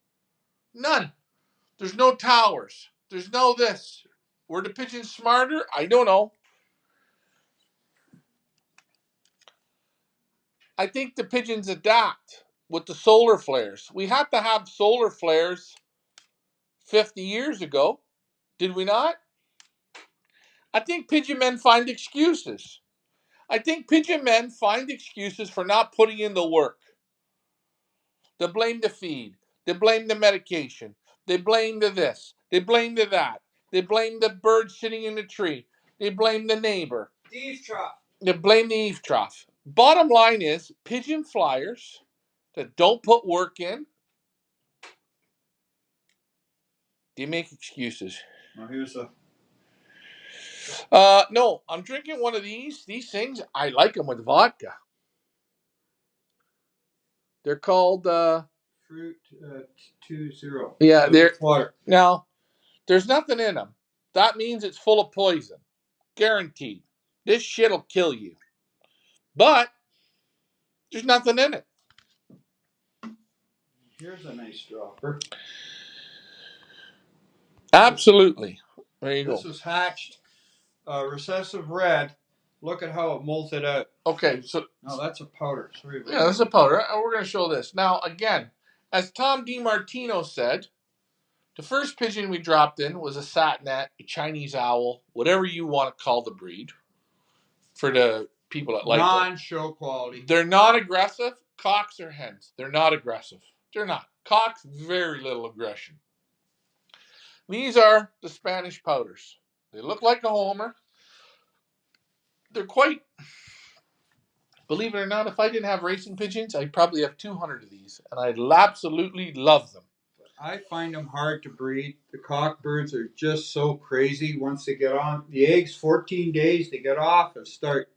None. There's no towers. There's no this. Were the pigeons smarter? I don't know. I think the pigeons adapt with the solar flares. We had to have solar flares 50 years ago. Did we not? I think pigeon men find excuses. I think pigeon men find excuses for not putting in the work. They blame the feed. They blame the medication. They blame the this. They blame the that. They blame the bird sitting in the tree. They blame the neighbor. The eave trough. They blame the eave trough. Bottom line is, pigeon flyers that don't put work in, they make excuses. Well, here's a... No, I'm drinking one of these. These things, I like them with vodka. They're called... Fruit 2-0. Yeah, they're... Water. Now, there's nothing in them. That means it's full of poison. Guaranteed. This shit'll kill you. But, there's nothing in it. Here's a nice dropper. Absolutely. There you go. This was hatched recessive red. Look at how it molted out. Okay, so... No, that's a powder. Sorry about that. Yeah, that's a powder. We're going to show this. Now, again, as Tom DiMartino said, the first pigeon we dropped in was a satnet, a Chinese owl, whatever you want to call the breed, for the people that like it. Non-show quality. They're not aggressive. Cocks or hens. They're not aggressive. They're not. Cocks, very little aggression. These are the Spanish powders. They look like a homer. they're quite. Believe it or not, if I didn't have racing pigeons, I'd probably have 200 of these, and I'd absolutely love them. I find them hard to breed. The cockbirds are just so crazy. Once they get on the eggs, 14 days, they get off and start.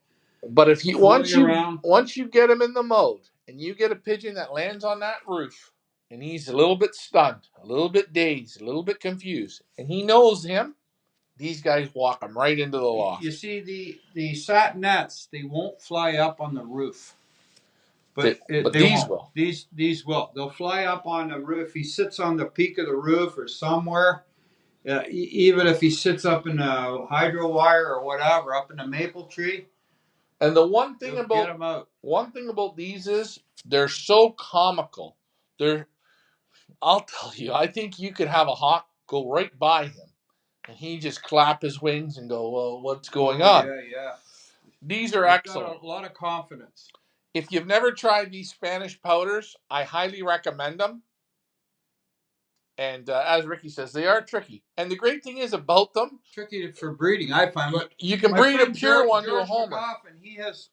But if you around. once you get them in the mode, and you get a pigeon that lands on that roof, and he's a little bit stunned, a little bit dazed, a little bit confused, and he knows him, these guys walk him right into the loft. You see, the satinets, they won't fly up on the roof. But these won't. Will. These will. They'll fly up on the roof. He sits on the peak of the roof or somewhere. Even if he sits up in a hydro wire or whatever, up in a maple tree. And the one thing about these is they're so comical. I'll tell you, I think you could have a hawk go right by him, and he just clap his wings and go, "Well, what's going on?" Yeah. These are excellent. Got a lot of confidence. If you've never tried these Spanish powders, I highly recommend them. And as Ricky says, they are tricky. And the great thing is about them, tricky for breeding, I find. But you can breed a pure one to a homer. And he has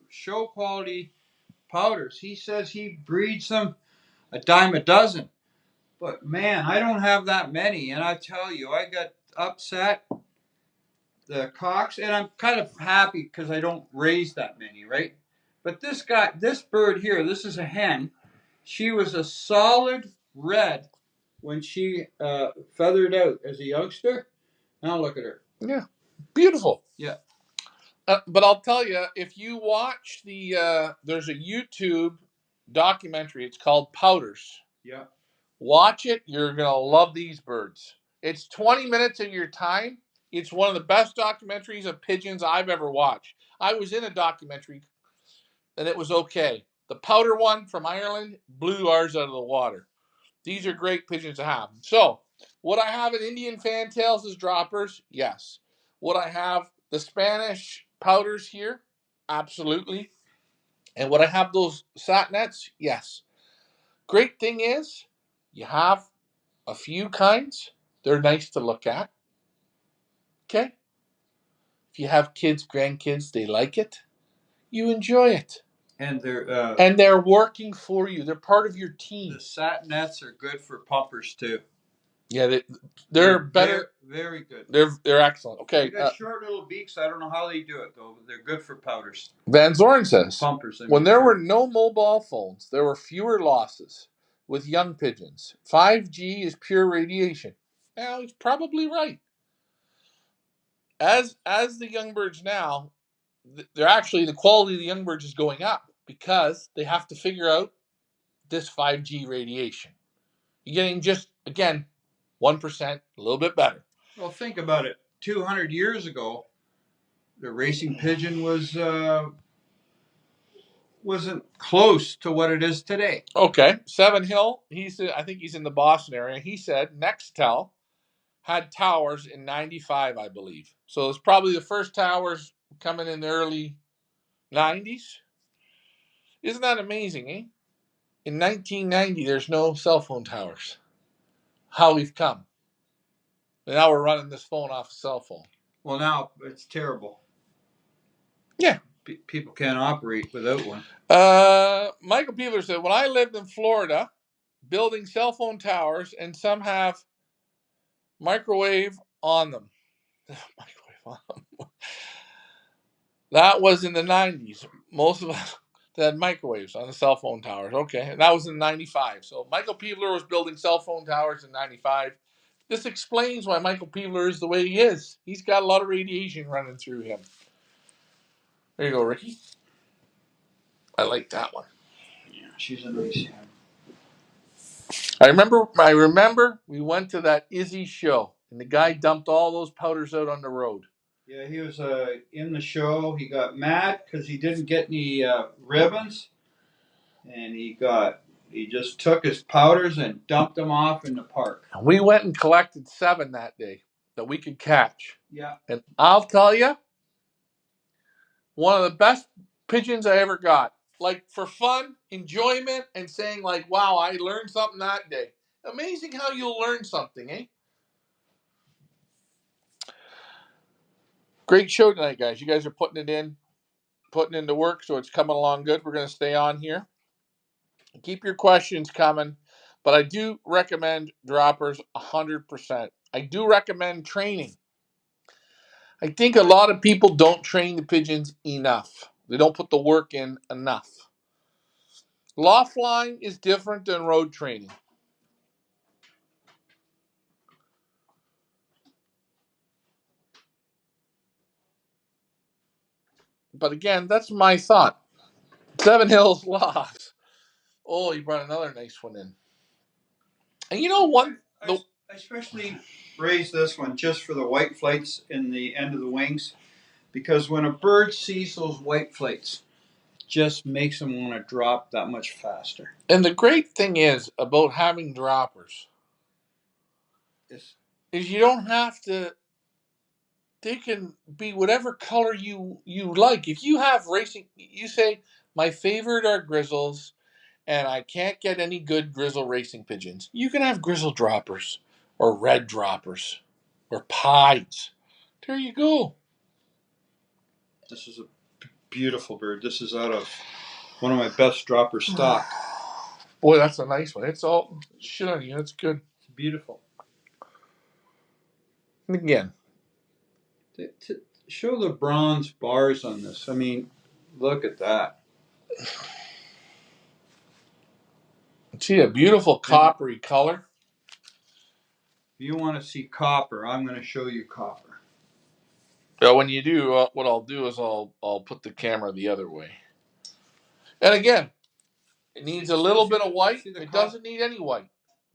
show quality powders. He says he breeds them a dime a dozen. But man, I don't have that many. And I tell you, I got upset. The cocks, and I'm kind of happy because I don't raise that many, right? But this bird here, this is a hen. She was a solid red when she feathered out as a youngster. Now look at her. Yeah, beautiful. Yeah. But I'll tell you, if you watch there's a YouTube documentary. It's called Powders. Yeah. Watch it. You're going to love these birds. It's 20 minutes of your time. It's one of the best documentaries of pigeons I've ever watched. I was in a documentary, and it was okay. The powder one from Ireland blew ours out of the water. These are great pigeons to have. So, would I have an Indian fantails as droppers? Yes. Would I have the Spanish powders here? Absolutely. And would I have those satinets? Yes. Great thing is, you have a few kinds. They're nice to look at. Okay? If you have kids, grandkids, they like it. You enjoy it. And they're working for you. They're part of your team. The satinets are good for pumpers too. Yeah, they're better. Very good. They're excellent. Okay. They got short little beaks. I don't know how they do it though. They're good for powders. Van Zoren says pumpers. When there were no mobile phones, there were fewer losses with young pigeons. 5G is pure radiation. Now he's probably right. As the young birds now, they're actually the quality of the young birds is going up because they have to figure out this 5G radiation. You're getting just again 1%, a little bit better. Well, think about it. 200 years ago, the racing pigeon wasn't close to what it is today. Okay, Seven Hill. I think he's in the Boston area. He said Nextel had towers in '95, I believe. So it's probably the first towers coming in the early '90s. Isn't that amazing, eh? In 1990, there's no cell phone towers. How we've come. And now we're running this phone off a cell phone. Well, now it's terrible. Yeah. People can't operate without one. Michael Peeler said, when I lived in Florida, building cell phone towers, and some have microwave on them. That was in the 90s. Most of us had microwaves on the cell phone towers. Okay, and that was in 95. So Michael Peeler was building cell phone towers in 95. This explains why Michael Peeler is the way he is. He's got a lot of radiation running through him. There you go, Ricky. I like that one. Yeah, she's a nice hen. I remember we went to that Izzy show, and the guy dumped all those powders out on the road. Yeah, he was in the show. He got mad because he didn't get any ribbons, and he just took his powders and dumped them off in the park. And we went and collected 7 that day that we could catch. Yeah. And I'll tell you, one of the best pigeons I ever got. Like for fun, enjoyment, and saying like, wow, I learned something that day. Amazing how you'll learn something, eh? Great show tonight, guys. You guys are putting into work, so it's coming along good. We're going to stay on here. Keep your questions coming, but I do recommend droppers 100%. I do recommend training. I think a lot of people don't train the pigeons enough. They don't put the work in enough. Loft flying is different than road training. But again, that's my thought. Seven Hills Lofts. Oh, you brought another nice one in. And you know what? I especially raise this one just for the white flights in the end of the wings, because when a bird sees those white flights, just makes them want to drop that much faster. And the great thing is about having droppers is you don't have to. They can be whatever color you like. If you have racing, you say my favorite are grizzles, and I can't get any good grizzle racing pigeons. You can have grizzle droppers, or red droppers, or pieds. There you go. This is a beautiful bird. This is out of one of my best dropper stock. Boy, that's a nice one. It's all shit on you. That's good. It's beautiful. And again, To show the bronze bars on this. I mean, look at that. see a beautiful coppery color. If you want to see copper, I'm going to show you copper. So when you do, what I'll do is I'll put the camera the other way. And again, it needs a little bit of white. It doesn't need any white.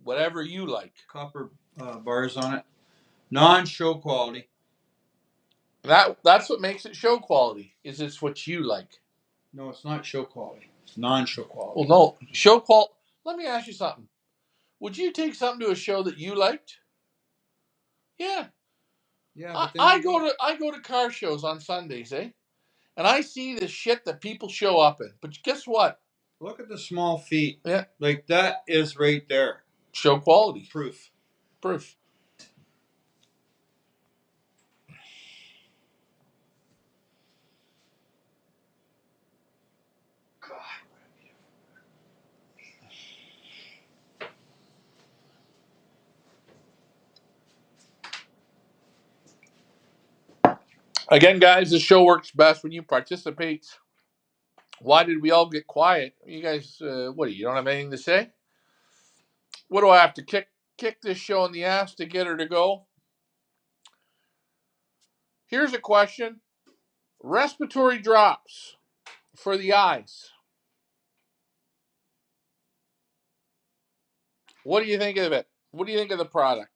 Whatever you like. Copper bars on it. Non-show quality. That's what makes it show quality. Is it's what you like. No, it's not show quality. It's non-show quality. Well, no, show quality. Let me ask you something. Would you take something to a show that you liked? Yeah. Yeah. I go to car shows on Sundays, eh? And I see the shit that people show up in. But guess what? Look at the small feet. Yeah. Like that is right there. Show quality. Proof. Again, guys, the show works best when you participate. Why did we all get quiet? You guys, what, you don't have anything to say? What do I have to kick this show in the ass to get her to go? Here's a question. Respiratory drops for the eyes. What do you think of it? What do you think of the product?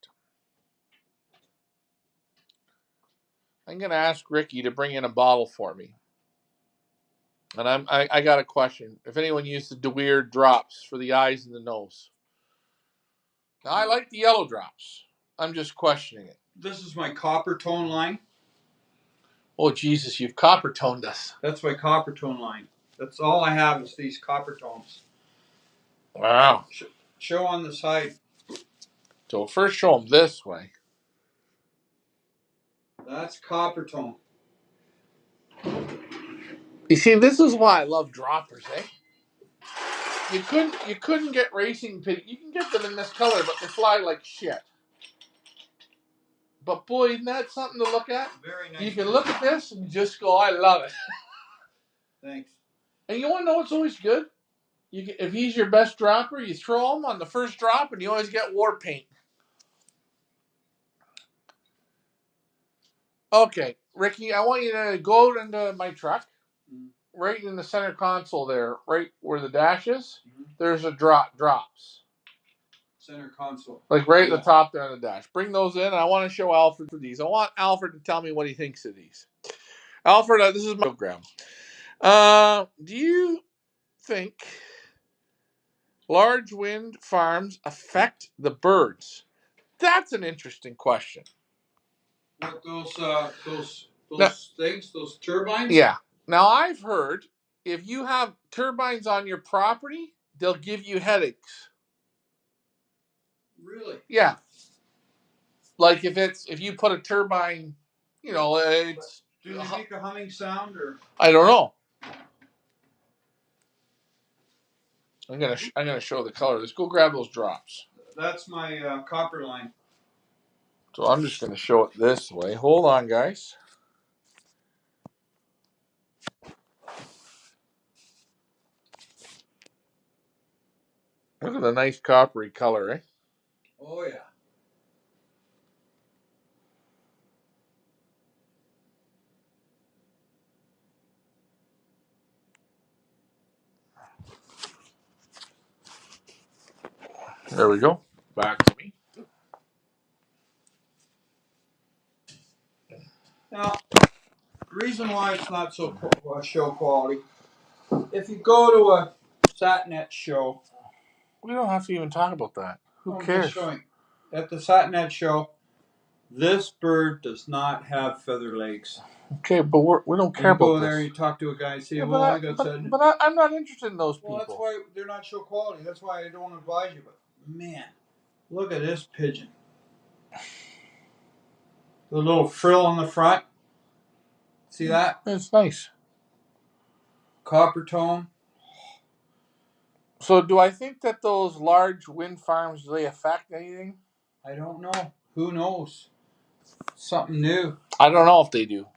I'm going to ask Ricky to bring in a bottle for me. And I got a question. If anyone used the DeWeer drops for the eyes and the nose. Now, I like the yellow drops. I'm just questioning it. This is my copper tone line. Oh, Jesus, you've copper toned us. That's my copper tone line. That's all I have is these copper tones. Wow. Show on the side. So first show them this way. That's copper tone. You see, this is why I love droppers, eh? You couldn't get racing pig. You can get them in this color, but they fly like shit. But boy, isn't that something to look at? Very nice. You can look at this and just go, I love it. Thanks. And you want to know what's always good? If he's your best dropper, you throw him on the first drop, and you always get war paint. Okay, Ricky, I want you to go into my truck. Right in the center console there, right where the dash is, there's a drops. Center console. Like right at the top there on the dash. Bring those in, and I want to show Alfred for these. I want Alfred to tell me what he thinks of these. Alfred, this is my program. Do you think large wind farms affect the birds? That's an interesting question. What, those things, those turbines? Yeah. Now, I've heard if you have turbines on your property, they'll give you headaches. Really? Yeah. Like if you put a turbine, Do they make a humming sound or? I don't know. I'm gonna show the color. Let's go grab those drops. That's my copper line. So I'm just gonna show it this way. Hold on, guys. Look at the nice coppery color, eh? Oh yeah. There we go. Back to me. Now, the reason why it's not so show quality, if you go to a Satnet show, We don't have to even talk about that. Who I'm cares? just showing. At the Satnet show, this bird does not have feather legs. Okay, but we don't care You go about there, this. you talk to a guy, and say, Yeah, "Well, I but got Satnet." I'm not interested in those Well, that's people. why they're not show quality. That's why I don't advise you. But man, look at this pigeon. The little frill on the front. See that? It's nice. Copper tone. So, do I think that those large wind farms, do they affect anything? I don't know. Who knows? Something new. I don't know if they do.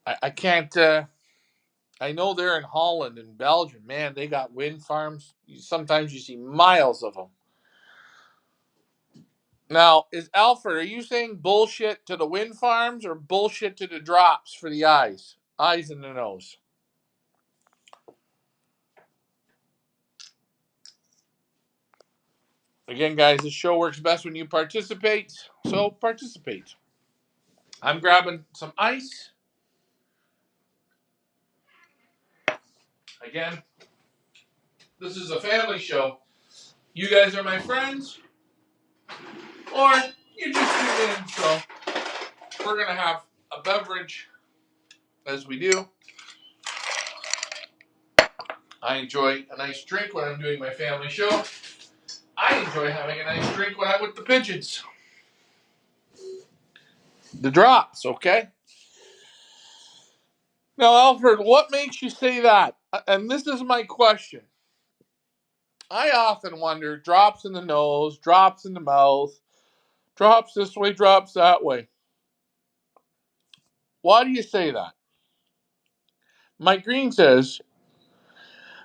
I can't. I know they're in Holland and Belgium. Man, they got wind farms. Sometimes you see miles of them. Now, is Alfred, are you saying bullshit to the wind farms or bullshit to the drops for the eyes? Eyes and the nose. Again, guys, this show works best when you participate. So participate. I'm grabbing some ice. Again, this is a family show. You guys are my friends, or you just tune in. So we're going to have a beverage as we do. I enjoy a nice drink when I'm doing my family show. I enjoy having a nice drink when I'm with the pigeons. The drops, okay? Now, Alfred, what makes you say that? And this is my question. I often wonder, drops in the nose, drops in the mouth, drops this way, drops that way. Why do you say that? Mike Green says,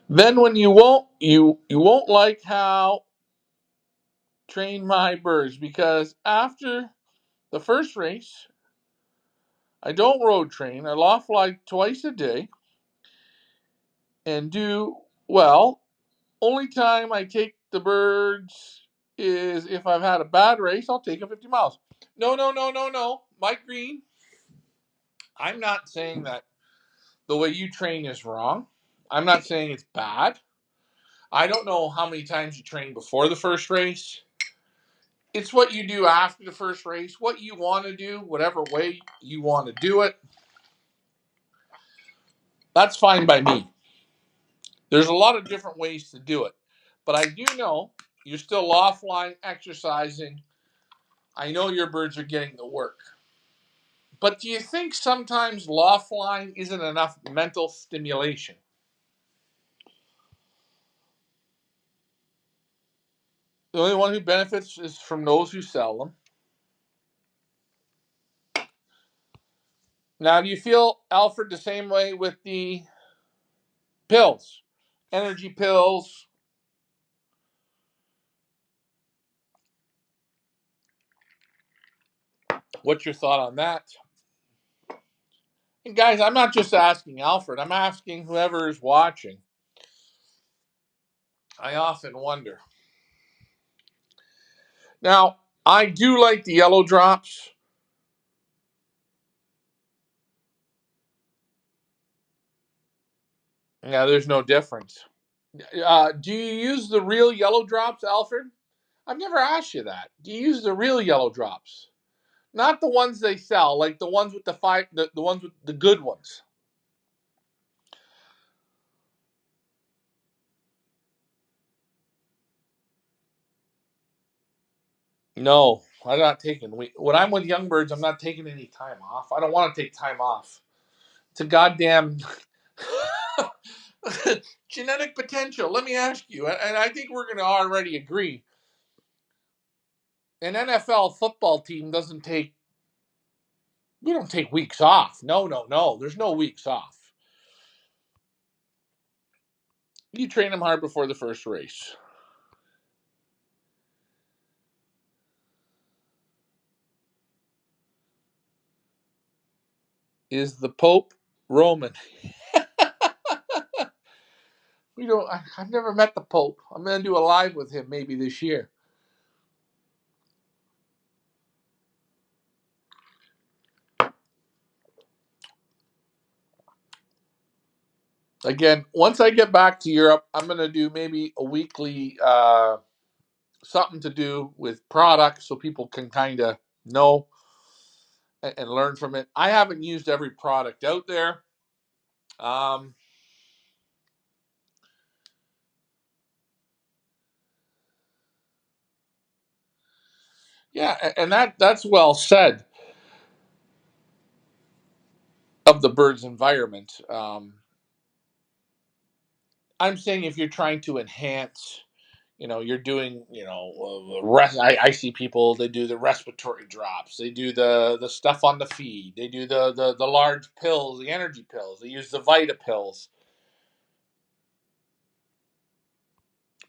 then when you won't like how train my birds, because after the first race, I don't road train. I loft fly twice a day and do well. Only time I take the birds is if I've had a bad race, I'll take them 50 miles. No, no, no, no, no. Mike Green, I'm not saying that the way you train is wrong. I'm not saying it's bad. I don't know how many times you train before the first race. It's what you do after the first race, what you want to do, whatever way you want to do it. That's fine by me. There's a lot of different ways to do it. But I do know you're still loft flying, exercising. I know your birds are getting the work. But do you think sometimes loft flying isn't enough mental stimulation? The only one who benefits is from those who sell them. Now, do you feel, Alfred, the same way with the pills? Energy pills. What's your thought on that? And guys, I'm not just asking Alfred, I'm asking whoever is watching. I often wonder. Now, I do like the yellow drops. Yeah, there's no difference. Do you use the real yellow drops, Alfred? I've never asked you that. Do you use the real yellow drops? Not the ones they sell, like the ones with the ones with the good ones. No, I'm not taking. When I'm with young birds, I'm not taking any time off. I don't want to take time off. It's a goddamn genetic potential. Let me ask you, and I think we're going to already agree. An NFL football team doesn't take. We don't take weeks off. No, no, no. There's no weeks off. You train them hard before the first race. Is the Pope Roman? We don't. I've never met the Pope. I'm going to do a live with him maybe this year. Again, once I get back to Europe, I'm going to do maybe a weekly something to do with products so people can kind of know and learn from it. I haven't used every product out there. Um, yeah, and that's well said of the bird's environment. I'm saying if you're trying to enhance, you're doing, I see people, they do the respiratory drops, they do the stuff on the feed, they do the large pills, the energy pills, they use the Vita pills.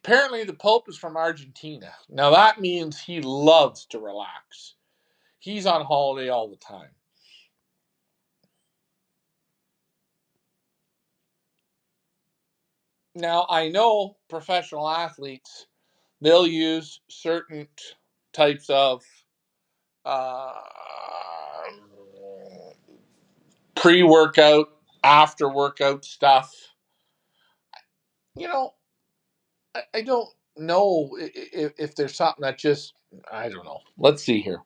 Apparently, the Pope is from Argentina. Now that means he loves to relax. He's on holiday all the time. Now I know professional athletes, they'll use certain types of uh, pre-workout, after workout stuff. You know, I don't know if there's something that just, I don't know. Let's see here.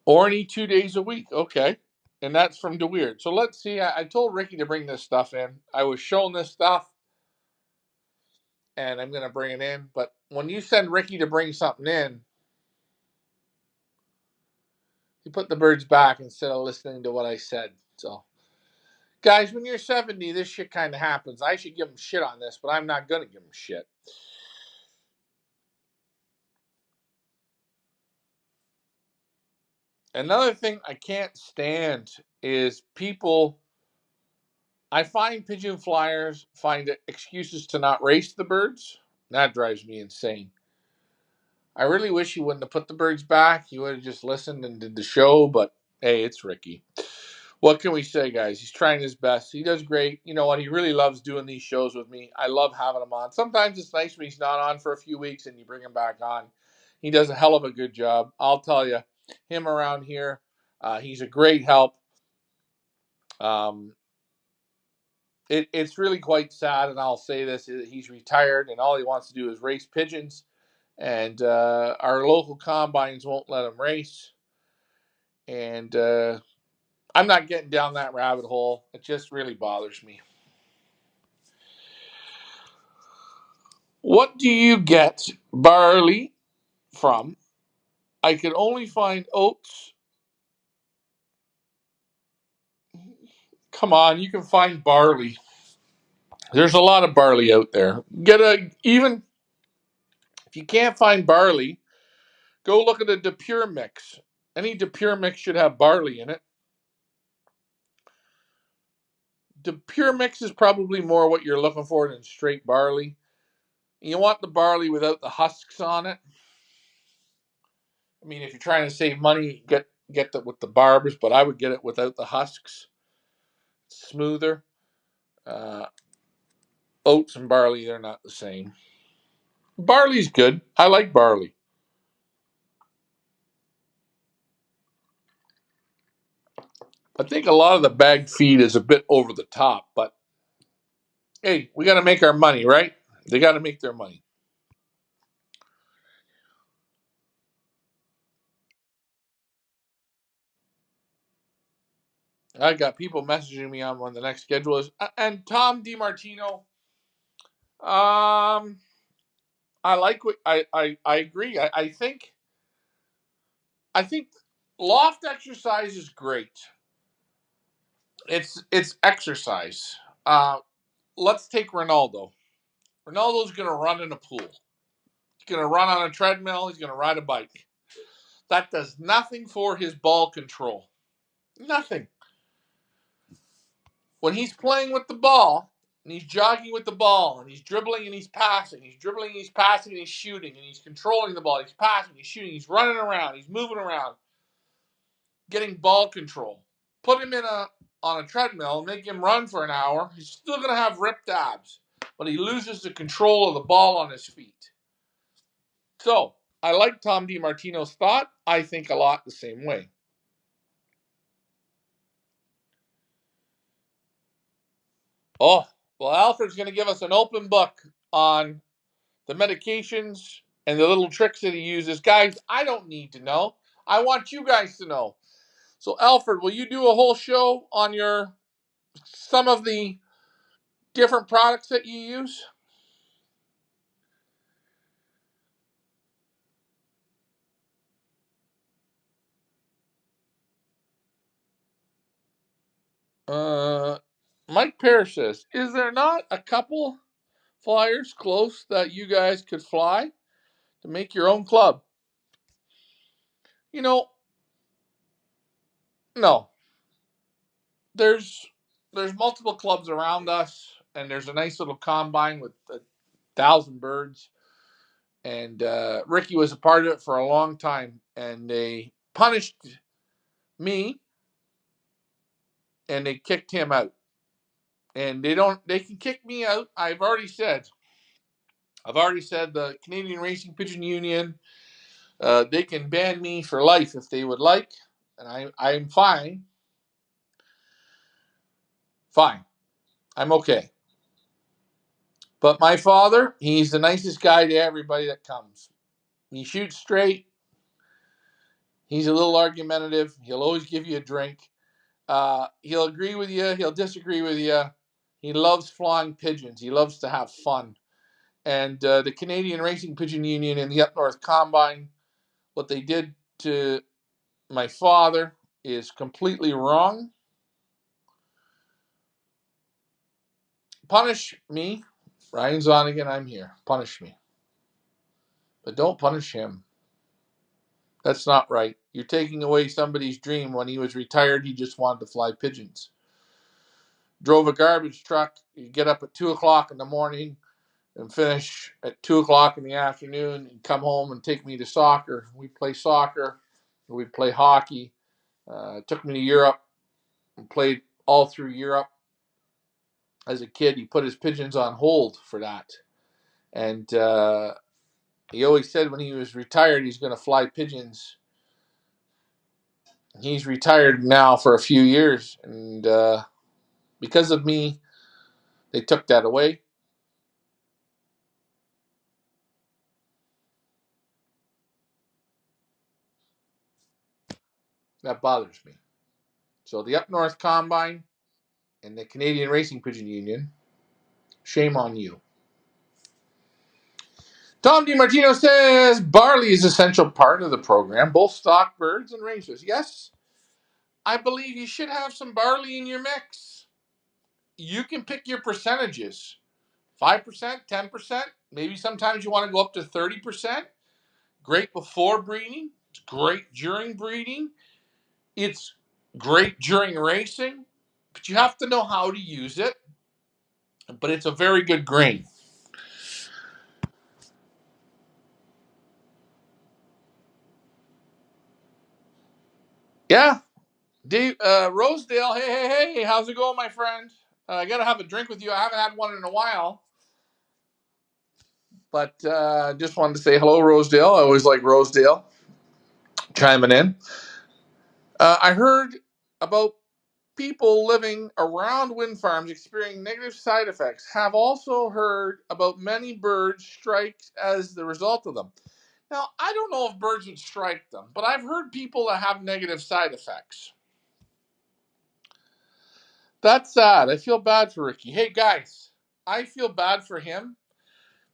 Orny 2 days a week. Okay. And that's from DeWeird. So let's see. I told Ricky to bring this stuff in. I was shown this stuff and I'm going to bring it in. But when you send Ricky to bring something in, he put the birds back instead of listening to what I said. So, guys, when you're 70, this shit kind of happens. I should give him shit on this, but I'm not going to give him shit. Another thing I can't stand is people. I find pigeon flyers find excuses to not race the birds. That drives me insane. I really wish he wouldn't have put the birds back. He would have just listened and did the show, but hey, it's Ricky. What can we say, guys? He's trying his best. He does great. You know what? He really loves doing these shows with me. I love having him on. Sometimes it's nice when he's not on for a few weeks and you bring him back on. He does a hell of a good job. I'll tell you, him around here, he's a great help. Um, it's really quite sad, and I'll say this: he's retired, and all he wants to do is race pigeons. And our local combines won't let him race. And I'm not getting down that rabbit hole. It just really bothers me. What do you get barley from? I could only find oats. Come on, you can find barley. There's a lot of barley out there. Even if you can't find barley, go look at a DePure mix. Any DePure mix should have barley in it. DePure mix is probably more what you're looking for than straight barley. You want the barley without the husks on it. I mean, if you're trying to save money, get that with the barbers, but I would get it without the husks. It's smoother. Uh, Oats and barley, they're not the same. Barley's good. I like barley. I think a lot of the bagged feed is a bit over the top, but hey, we got to make our money, right? They got to make their money. I got people messaging me on when the next schedule is. And Tom DiMartino, um, I like what I agree. I think loft exercise is great. It's exercise. Let's take Ronaldo. Ronaldo's going to run in a pool. He's going to run on a treadmill. He's going to ride a bike. That does nothing for his ball control. Nothing. When he's playing with the ball, and he's jogging with the ball, and he's dribbling and he's passing, he's dribbling and he's passing and he's shooting, and he's controlling the ball, he's passing, he's shooting, he's running around, he's moving around, getting ball control. Put him on a treadmill and make him run for an hour, he's still going to have ripped abs, but he loses the control of the ball on his feet. So, I like Tom DiMartino's thought. I think a lot the same way. Oh, well, Alfred's going to give us an open book on the medications and the little tricks that he uses. Guys, I don't need to know. I want you guys to know. So, Alfred, will you do a whole show on some of the different products that you use? Mike Parrish says, is there not a couple flyers close that you guys could fly to make your own club? You know, no. There's multiple clubs around us, and there's a nice little combine with 1,000 birds. And Ricky was a part of it for a long time, and they punished me, and they kicked him out. And they can kick me out. I've already said the Canadian Racing Pigeon Union, they can ban me for life if they would like, and I'm fine. Fine, I'm okay. But my father, he's the nicest guy to everybody that comes. He shoots straight. He's a little argumentative. He'll always give you a drink. He'll agree with you. He'll disagree with you. He loves flying pigeons. He loves to have fun. And the Canadian Racing Pigeon Union and the Up North Combine, what they did to my father is completely wrong. Punish me. Ryan Zonigan, I'm here. Punish me. But don't punish him. That's not right. You're taking away somebody's dream. When he was retired, he just wanted to fly pigeons. Drove a garbage truck. You get up at 2 o'clock in the morning and finish at 2 o'clock in the afternoon and come home and take me to soccer. We'd play soccer. We'd play hockey. Took me to Europe and played all through Europe. As a kid, he put his pigeons on hold for that. And he always said when he was retired, he's going to fly pigeons. He's retired now for a few years. And because of me, they took that away. That bothers me. So the Up North Combine and the Canadian Racing Pigeon Union, shame on you. Tom DiMartino says barley is an essential part of the program, both stock birds and racers. Yes, I believe you should have some barley in your mix. You can pick your percentages. 5%, 10%, maybe sometimes you want to go up to 30%. Great before breeding. It's great during breeding. It's great during racing. But you have to know how to use it. But it's a very good grain. Yeah. Dave, Rosedale, hey, how's it going, my friend? I got to have a drink with you. I haven't had one in a while. But just wanted to say hello, Rosedale. I always like Rosedale chiming in. I heard about people living around wind farms experiencing negative side effects. Have also heard about many birds strikes as the result of them. Now, I don't know if birds would strike them, but I've heard people that have negative side effects. That's sad. I feel bad for Ricky. Hey, guys, I feel bad for him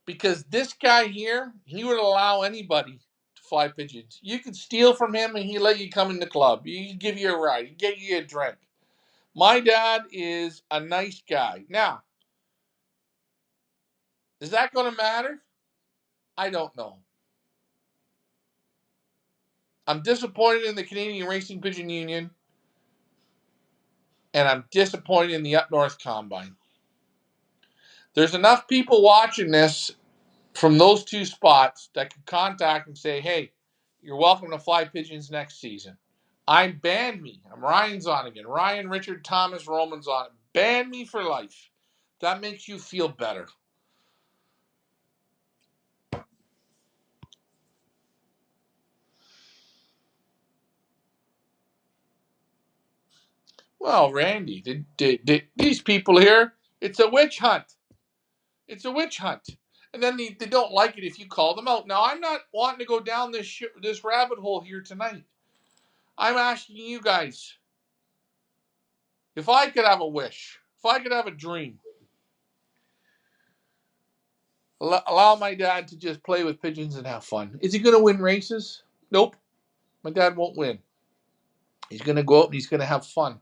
because this guy here, he would allow anybody to fly pigeons. You could steal from him and he'd let you come in the club. He'd give you a ride. He'd get you a drink. My dad is a nice guy. Now, is that going to matter? I don't know. I'm disappointed in the Canadian Racing Pigeon Union, and I'm disappointed in the Up North Combine. There's enough people watching this from those two spots that can contact and say, hey, you're welcome to fly pigeons next season. I'm ban me. I'm Ryan Zonigan. Ryan, Richard, Thomas, Roman's on it. Ban me for life. That makes you feel better. Well, Randy, did these people here, it's a witch hunt. It's a witch hunt. And then they don't like it if you call them out. Now, I'm not wanting to go down this rabbit hole here tonight. I'm asking you guys, if I could have a wish, if I could have a dream, allow my dad to just play with pigeons and have fun. Is he going to win races? Nope. My dad won't win. He's going to go out and he's going to have fun.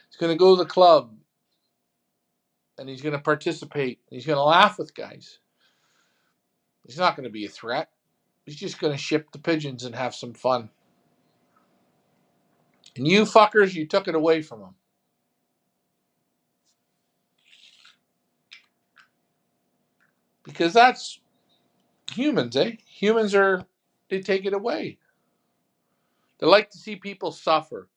He's going to go to the club and he's going to participate. He's going to laugh with guys. He's not going to be a threat. He's just going to ship the pigeons and have some fun. And you fuckers, you took it away from him. Because that's humans, eh? Humans they take it away. They like to see people suffer.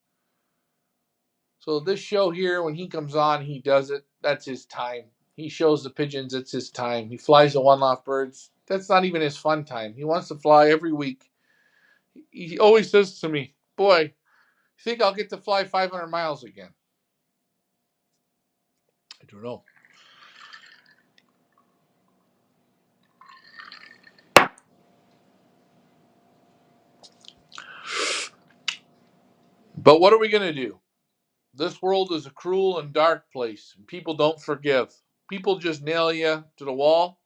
So this show here, when he comes on, he does it. That's his time. He shows the pigeons, it's his time. He flies the one-off birds. That's not even his fun time. He wants to fly every week. He always says to me, boy, you think I'll get to fly 500 miles again? I don't know. But what are we going to do? This world is a cruel and dark place. And people don't forgive. People just nail you to the wall.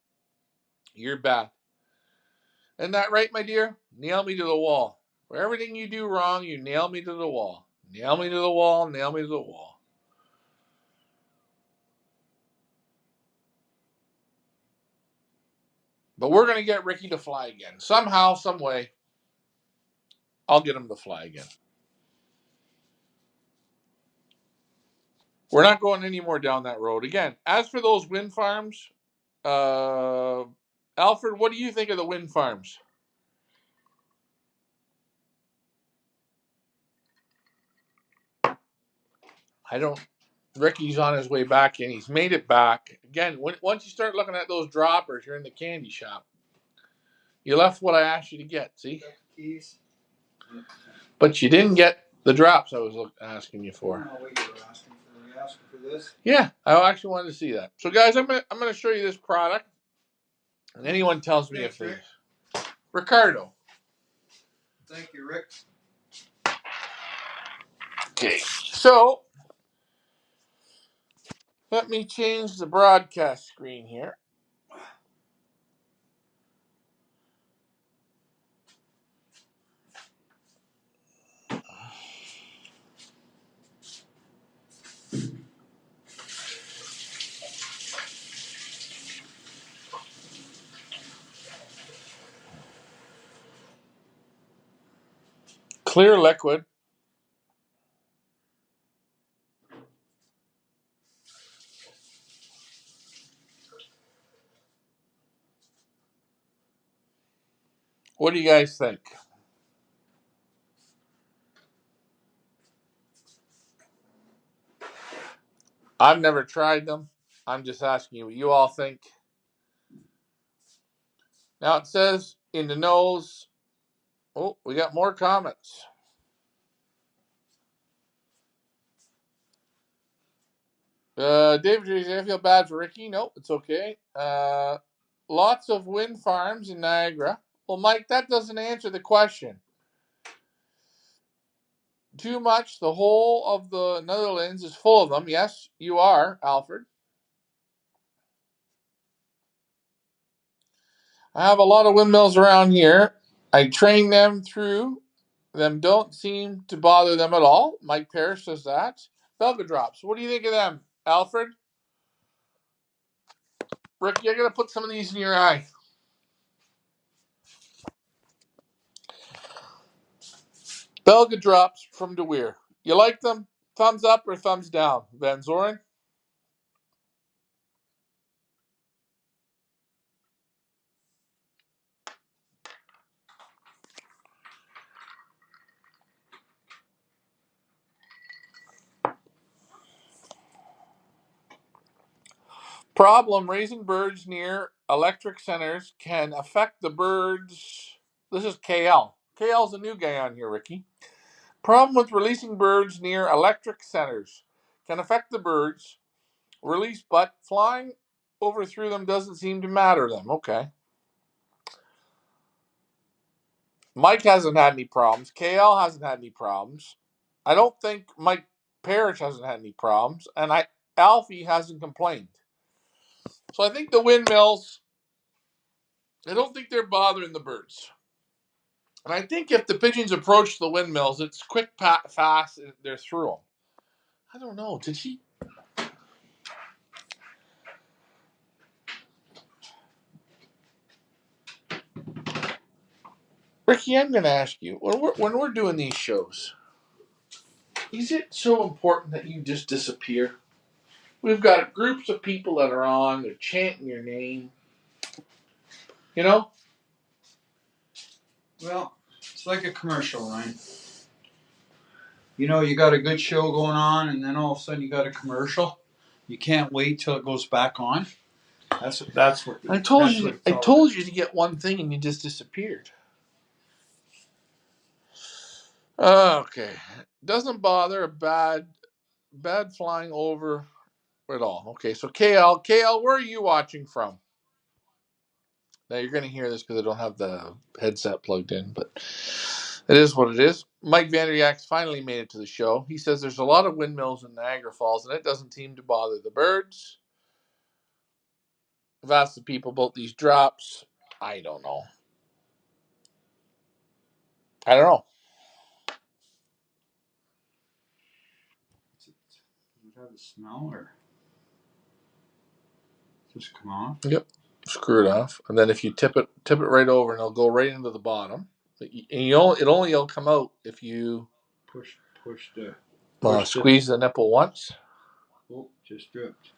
You're bad. Isn't that right, my dear? Nail me to the wall. For everything you do wrong, you nail me to the wall. Nail me to the wall, nail me to the wall. But we're going to get Ricky to fly again. Somehow, some way, I'll get him to fly again. We're not going any more down that road. Again, as for those wind farms, Alfred, what do you think of the wind farms? I don't. Ricky's on his way back in. He's made it back. Again, once you start looking at those droppers, you're in the candy shop. You left what I asked you to get, see? Keys. But you didn't get the drops I was asking you for. I don't know what you were asking for. Were you asking for this? Yeah, I actually wanted to see that. So, guys, I'm gonna show you this product. And anyone tells me if they... Ricardo. Thank you, Rick. Okay, so let me change the broadcast screen here. Clear liquid. What do you guys think? I've never tried them. I'm just asking you what you all think. Now it says in the nose. Oh, we got more comments. David, I feel bad for Ricky. Nope, it's okay. Lots of wind farms in Niagara. Well, Mike, that doesn't answer the question. Too much. The whole of the Netherlands is full of them. Yes, you are, Alfred. I have a lot of windmills around here. I train them through. Them don't seem to bother them at all. Mike Parrish says that. Belga drops. What do you think of them, Alfred? Rick, you're going to put some of these in your eye. Belga drops from De Weer. You like them? Thumbs up or thumbs down, Van Zoren? Problem, raising birds near electric centers can affect the birds. This is KL. KL's a new guy on here, Ricky. Problem with releasing birds near electric centers can affect the birds release, but flying over through them doesn't seem to matter them. Okay. Mike hasn't had any problems. KL hasn't had any problems. I don't think Mike Parrish hasn't had any problems, and Alfie hasn't complained. So I think the windmills, I don't think they're bothering the birds. And I think if the pigeons approach the windmills, it's quick, fast, and they're through them. I don't know. Did he? Ricky, I'm going to ask you, when we're doing these shows, is it so important that you just disappear? We've got groups of people that are on, they're chanting your name. You know? Well, it's like a commercial, Ryan. You know, you got a good show going on, and then all of a sudden you got a commercial. You can't wait till it goes back on. That's what I told that's you what it's I all told about. you to get one thing and you just disappeared. Okay. Doesn't bother a bad flying over at all. Okay, so KL, where are you watching from? Now you're going to hear this because I don't have the headset plugged in, but it is what it is. Mike Vanderyak finally made it to the show. He says there's a lot of windmills in Niagara Falls, and it doesn't seem to bother the birds. I've asked the people about these drops. I don't know. I don't know. Does it have a smell or just come off? Yep. Screw it off, and then if you tip it right over, and it'll go right into the bottom. And it'll come out if you Push the push the. squeeze the nipple once. Oh, just dripped.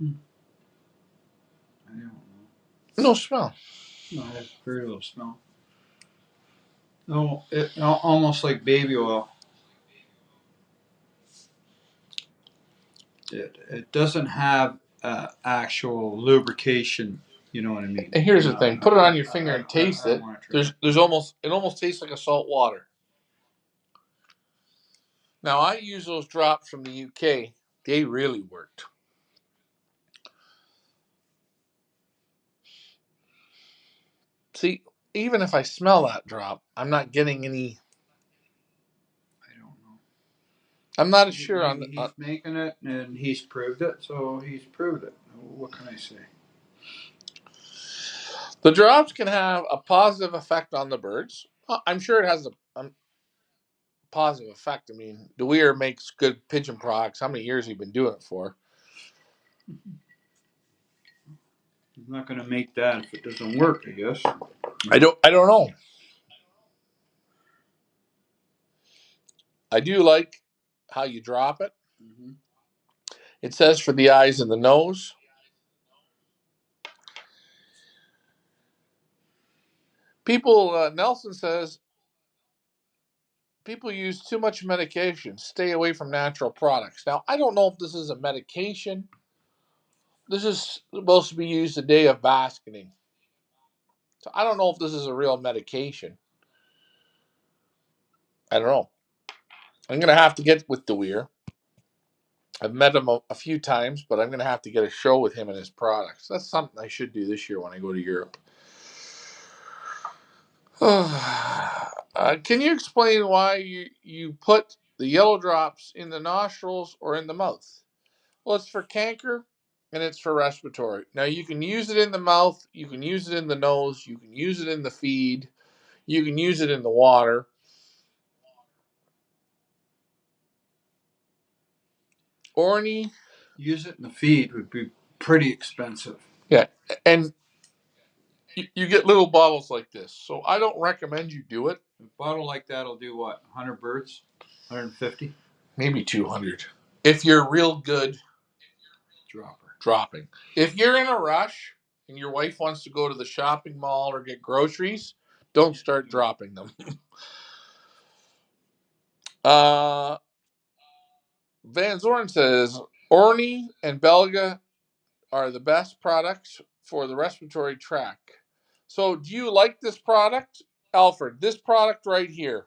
I don't know. No smell. No, it has very little smell. No, it almost like baby oil. It doesn't have actual lubrication. You know what I mean? And here's the thing: put it on your finger and taste I it. want to try. It almost tastes like a salt water. Now I use those drops from the UK. They really worked. See, even if I smell that drop, I'm not getting any. I don't know. I'm not as sure on. He's making it, and he's proved it. So he's proved it. What can I say? The drops can have a positive effect on the birds. I'm sure it has a positive effect. I mean, De Weer makes good pigeon products. How many years has he been doing it for? He's not going to make that if it doesn't work, I guess. I don't know. I do like how you drop it. Mm-hmm. It says for the eyes and the nose. People, Nelson says, people use too much medication. Stay away from natural products. Now, I don't know if this is a medication. This is supposed to be used the day of basking. So I don't know if this is a real medication. I don't know. I'm going to have to get with De Weer. I've met him a few times, but I'm going to have to get a show with him and his products. That's something I should do this year when I go to Europe. Can you explain why you put the yellow drops in the nostrils or in the mouth? Well, it's for canker and it's for respiratory. Now, you can use it in the mouth, you can use it in the nose, you can use it in the feed, you can use it in the water. Orny. Use it in the feed would be pretty expensive. Yeah, and you get little bottles like this. So I don't recommend you do it. A bottle like that will do what? 100 birds? 150? Maybe 200. If you're real good dropping. If you're in a rush and your wife wants to go to the shopping mall or get groceries, don't start dropping them. Van Zorn says Orny and Belga are the best products for the respiratory tract. So, do you like this product, Alfred? This product right here.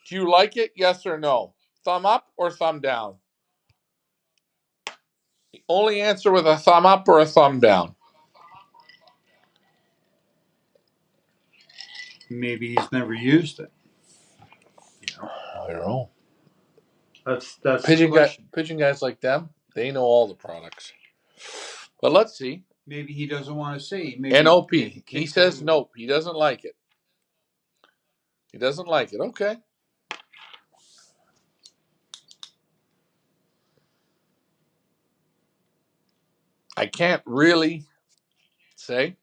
Do you like it? Yes or no? Thumb up or thumb down? Only answer with a thumb up or a thumb down. Maybe he's never used it. I don't know. That's the question. Pigeon guys like them, they know all the products. But let's see. Maybe he doesn't want to say. NOP. He says nope. He doesn't like it. He doesn't like it. Okay. I can't really say.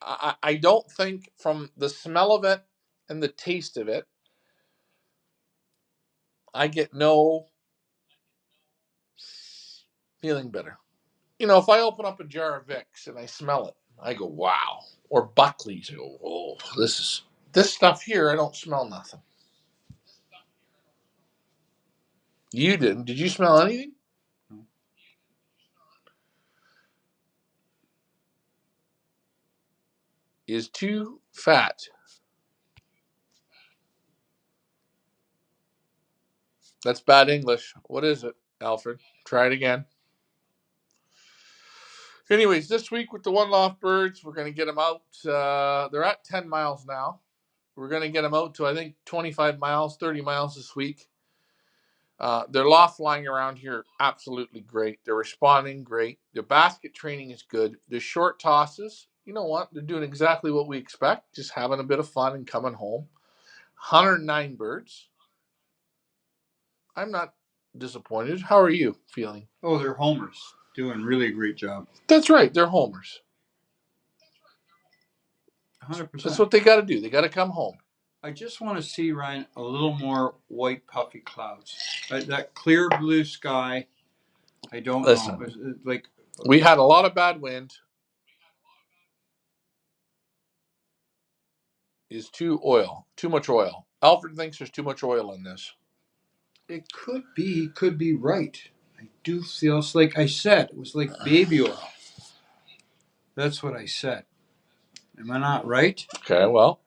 I don't think from the smell of it and the taste of it, I get no feeling better. You know, if I open up a jar of Vicks and I smell it, I go, wow. Or Buckley's, I go, oh, this stuff here, I don't smell nothing. You didn't. Did you smell anything? No. Is too fat. That's bad English. What is it, Alfred? Try it again. Anyways, this week with the One Loft Birds, we're going to get them out. They're at 10 miles now. We're going to get them out to, I think, 25 miles, 30 miles this week. Their loft flying around here, absolutely great. They're responding great. Their basket training is good. The short tosses, you know what? They're doing exactly what we expect, just having a bit of fun and coming home. 109 birds. I'm not disappointed. How are you feeling? Oh, they're homers. Doing really a great job. That's right. They're homers. 100%. That's what they got to do. They got to come home. I just want to see, Ryan, a little more white puffy clouds. That clear blue sky, I don't know. It's like we had a lot of bad wind. Is too much oil. Alfred thinks there's too much oil in this. It could be right. I do feel it's like I said, it was like baby oil. That's what I said. Am I not right? Okay, well.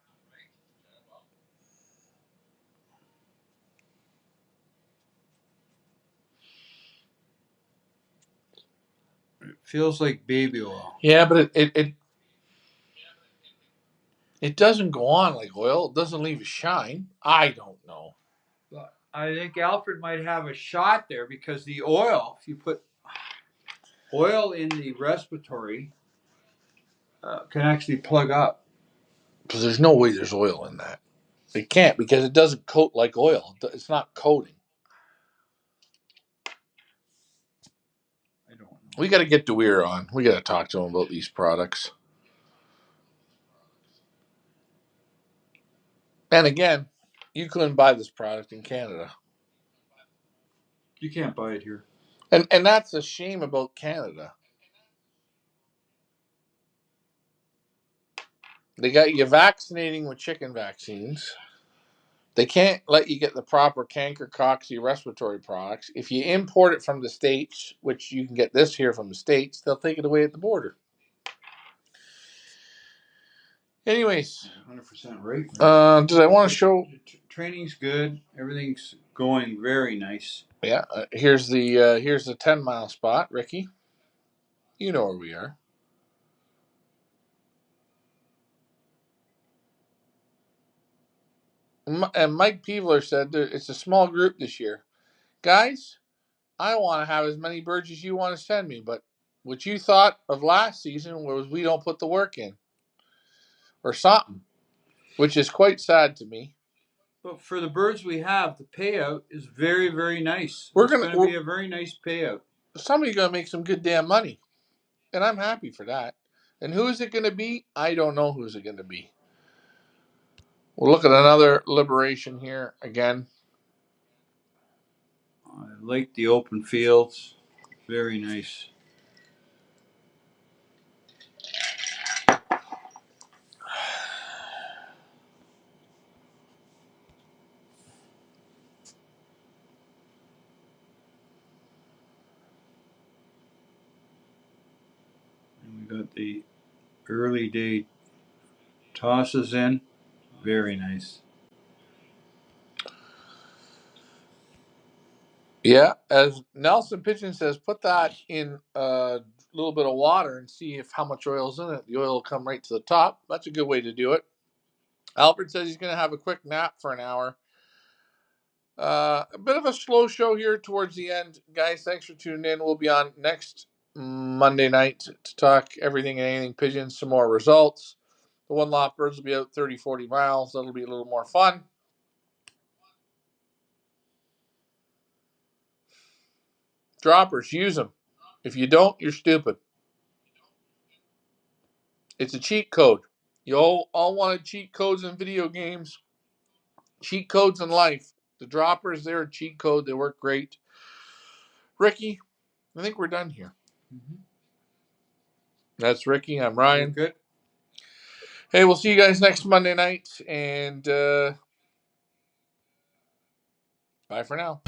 It feels like baby oil. Yeah, but it doesn't go on like oil. It doesn't leave a shine. I don't know. But I think Alfred might have a shot there because the oil, if you put oil in the respiratory, can actually plug up. Because there's no way there's oil in that. It can't because it doesn't coat like oil. It's not coating. I don't know. We got to get DeWeer on. We got to talk to him about these products. And again, you couldn't buy this product in Canada. You can't buy it here. And that's a shame about Canada. They got you vaccinating with chicken vaccines. They can't let you get the proper canker, coxy, respiratory products. If you import it from the States, which you can get this here from the States, they'll take it away at the border. Anyways, 100% right. Did I want to show? Training's good. Everything's going very nice. Yeah. Here's the 10-mile spot, Ricky. You know where we are. And Mike Peevler said it's a small group this year. Guys, I want to have as many birds as you want to send me, but what you thought of last season was we don't put the work in or something, which is quite sad to me. But for the birds we have, the payout is very, very nice. We're It's gonna going to be a very nice payout. somebody's gonna make some good damn money, and I'm happy for that. And who is it gonna be? I don't know who's it gonna be. We'll look at another liberation here again. I like the open fields. Very nice. And we got the early day tosses in. Very nice. Yeah, as Nelson Pigeon says, put that in a little bit of water and see if how much oil's in it. The oil will come right to the top. That's a good way to do it. Albert says he's going to have a quick nap for an hour. A bit of a slow show here towards the end. Guys, thanks for tuning in. We'll be on next Monday night to talk everything and anything pigeons, some more results. The one lot birds will be out 30, 40 miles. That'll be a little more fun. Droppers, use them. If you don't, you're stupid. It's a cheat code. You all wanted cheat codes in video games. Cheat codes in life. The droppers, they're a cheat code. They work great. Ricky, I think we're done here. Mm-hmm. That's Ricky. I'm Ryan. Good. Hey, we'll see you guys next Monday night. And bye for now.